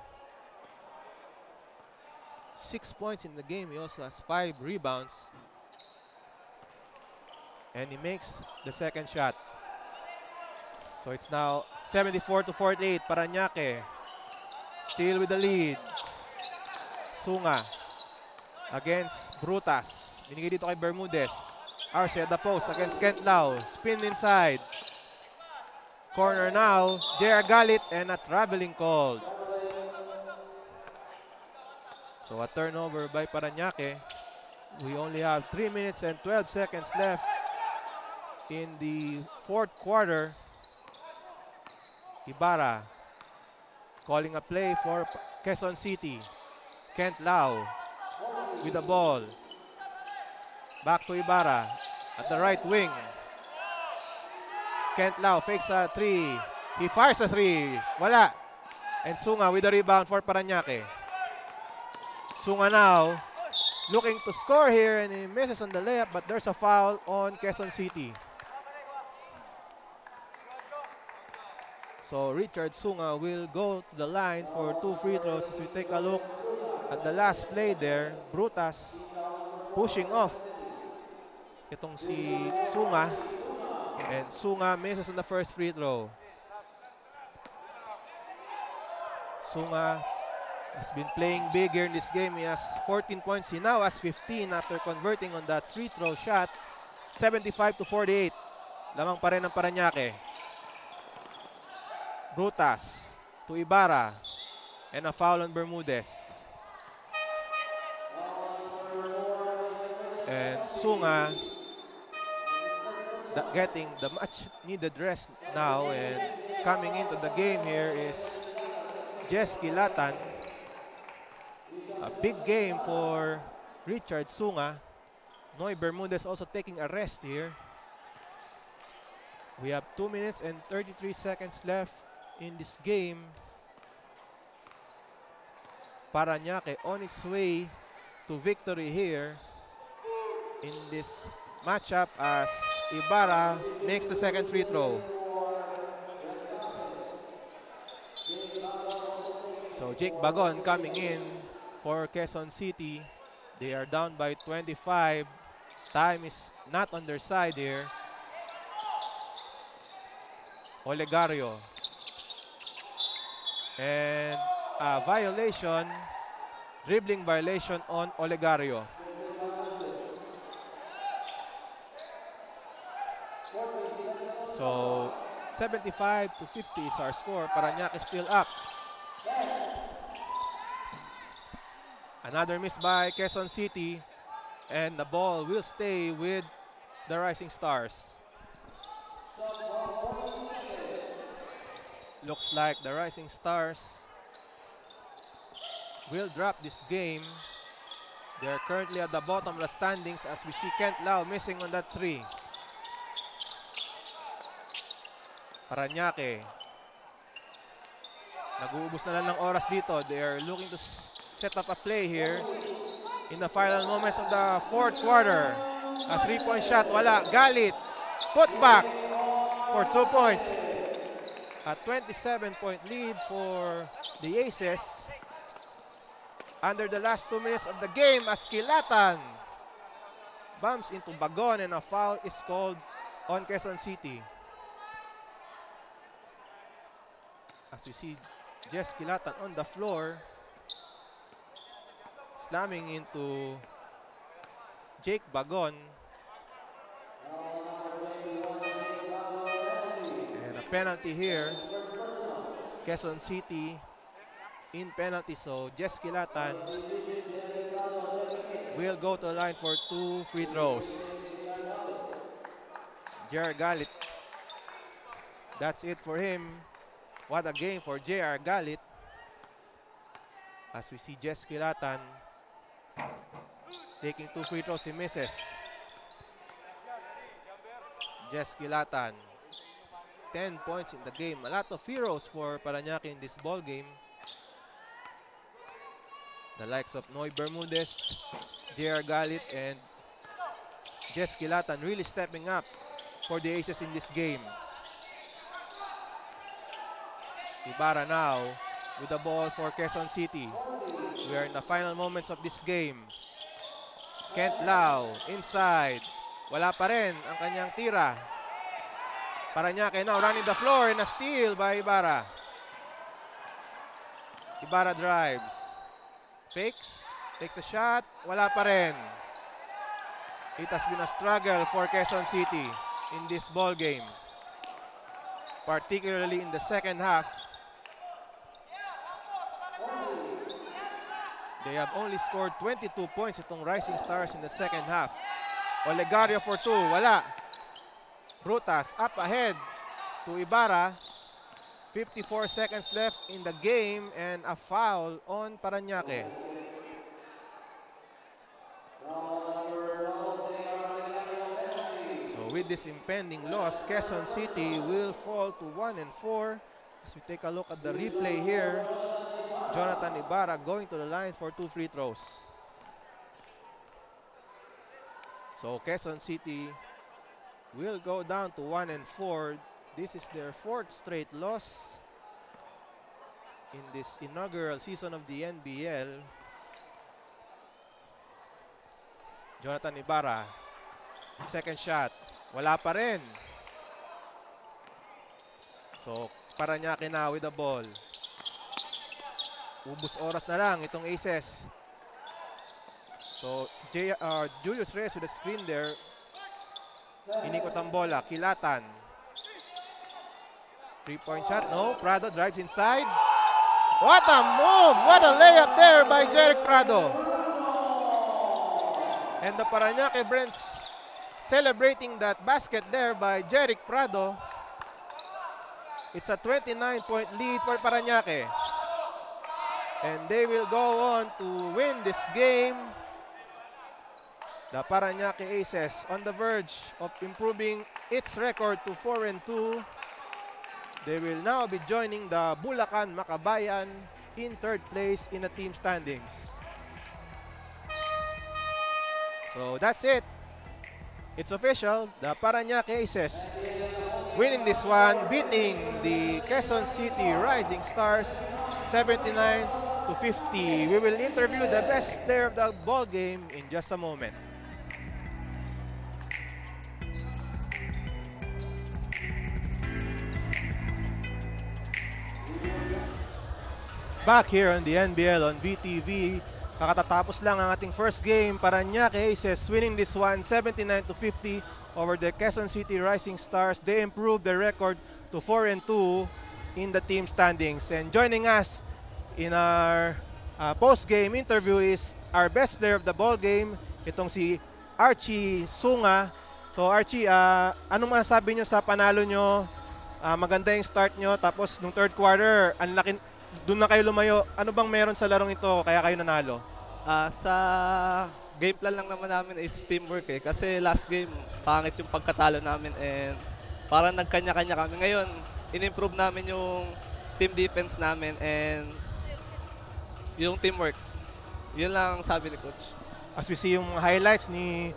6 points in the game. He also has 5 rebounds. And he makes the second shot. So it's now 74-48. Parañaque still with the lead. Sunga against Brutas. Binigay dito kay Bermudez. Arce at the post against Kent Lau. Spin inside. Corner now. J.R. Galit and a traveling called. So a turnover by Parañaque. We only have 3 minutes and 12 seconds left in the fourth quarter. Ibarra calling a play for Quezon City. Kent Lau with the ball. Back to Ibarra at the right wing. Kent Lau fakes a 3. He fires a 3. Wala. And Sunga with the rebound for Parañaque. Sunga now looking to score here, and he misses on the layup, but there's a foul on Quezon City. So Richard Sunga will go to the line for 2 free throws. As we take a look at the last play there, Brutas pushing off itong si Sunga, and Sunga misses on the first free throw. Sunga has been playing big here in this game. He has 14 points. He now has 15 after converting on that free throw shot. 75-48. Lamang pa rin ng Parañaque. Brutas to Ibarra, and a foul on Bermudez. And Sunga getting the much needed rest now, and coming into the game here is Jess Kilatan. A big game for Richard Sunga. Noy Bermudez also taking a rest here. We have 2 minutes and 33 seconds left in this game. Parañaque on its way to victory here in this matchup as Ibarra makes the second free throw. So Jake Bagon coming in for Quezon City. They are down by 25. Time is not on their side here. Olegario. And a violation, dribbling violation on Olegario. So 75-50 is our score. Parañaque is still up. Another miss by Quezon City, and the ball will stay with the Rising Stars. Looks like the Rising Stars will drop this game. They are currently at the bottom of the standings as we see Kent Lau missing on that 3. Parañaque. Nag-uubos na lang ng oras dito. They are looking to set up a play here in the final moments of the fourth quarter. A 3-point shot, wala. Galit, put back for 2 points. A 27-point lead for the Aces. Under the last 2 minutes of the game, as Kilatan bumps into Bagon, and a foul is called on Quezon City. As you see Jess Kilatan on the floor, slamming into Jake Bagon. And a penalty here. Quezon City in penalty. So Jess Kilatan will go to the line for 2 free throws. J.R. Galit. That's it for him. What a game for J.R. Galit. As we see Jess Kilatan taking 2 free throws, he misses. Jess Kilatan, 10 points in the game. A lot of heroes for Parañaque in this ball game. The likes of Noy Bermudez, J.R. Galit, and Jess Kilatan really stepping up for the Aces in this game. Ibarra now with the ball for Quezon City. We are in the final moments of this game. Kent Lau inside. Wala pa rin ang kanyang tira. Parañaque now running the floor and a steal by Ibarra. Ibarra drives. Fakes. Takes the shot. Wala pa rin. It has been a struggle for Quezon City in this ball game, particularly in the second half. They have only scored 22 points itong Rising Stars in the second half. Olegario for 2, wala. Brutas up ahead to Ibarra. 54 seconds left in the game and a foul on Parañaque. So with this impending loss, Quezon City will fall to 1-4. As we take a look at the replay here, Jonathan Ibarra going to the line for 2 free throws. So Quezon City will go down to 1-4. This is their 4th straight loss in this inaugural season of the NBL. Jonathan Ibarra, second shot, wala pa rin. So Parañaque na with the ball. Ubus oras na lang itong Aces. So Julius Reyes with the screen there. Inikot ang bola, Kilatan. 3-point shot, no. Prado drives inside. What a move! What a layup there by Jeric Prado. And the Parañaque bench celebrating that basket there by Jeric Prado. It's a 29-point lead for Parañaque. And they will go on to win this game. The Parañaque Aces on the verge of improving its record to 4-2. They will now be joining the Bulacan Makabayan in 3rd place in the team standings. So that's it. It's official. The Parañaque Aces winning this one, beating the Quezon City Rising Stars 79-50. We will interview the best player of the ball game in just a moment. Back here on the NBL on BTV. Kakatatapos lang ang ating first game. Parañaque Aces winning this one 79-50 over the Quezon City Rising Stars. They improved their record to 4-2 in the team standings. And joining us in our post-game interview is our best player of the ball game, itong si Archie Sunga. So Archie, anong masasabi nyo sa panalo nyo? Maganda yung start nyo, tapos nung 3rd quarter, ang laki, doon na kayo lumayo. Ano bang meron sa larong ito kaya kayo nanalo? Sa game plan lang naman namin is teamwork Kasi last game, pangit yung pagkatalo namin and parang nagkanya-kanya kami. Ngayon, in-improve namin yung team defense namin and yung teamwork. Yun lang sabi ni Coach. As we see yung highlights ni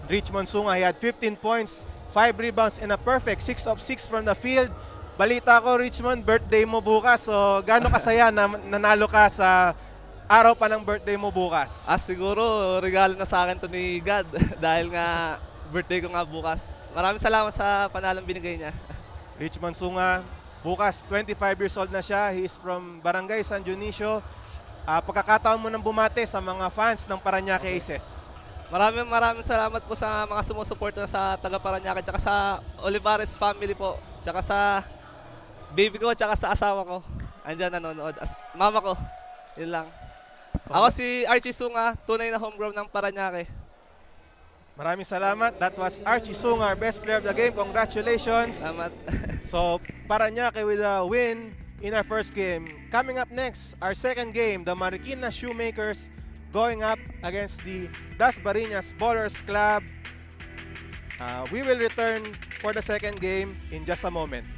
Richmond Sunga, he had 15 points, 5 rebounds, and a perfect 6 of 6 from the field. Balita ko, Richmond, birthday mo bukas. So, gaano kasaya na nanalo ka sa araw pa ng birthday mo bukas? Siguro, regalo na sa akin to ni God dahil nga birthday ko nga bukas. Maraming salamat sa panalong binigay niya. Richmond Sunga, bukas 25 years old na siya. He is from Barangay San Dionisio. Pagkakataon mo nang bumate sa mga fans ng Parañaque Aces. Maraming salamat po sa mga sumusuporta sa taga Parañaque at sa Olivares family po. Tsaka sa baby ko, tsaka sa asawa ko. Andiyan nanonood. Mama ko. Yun lang. Ako si Archie Sunga, tunay na homegrown ng Parañaque. Maraming salamat. That was Archie Sunga, our best player of the game. Congratulations. Salamat. So, Parañaque with a win in our first game. Coming up next, our second game, the Marikina Shoemakers going up against the Dasmariñas Ballers Club. We will return for the second game in just a moment.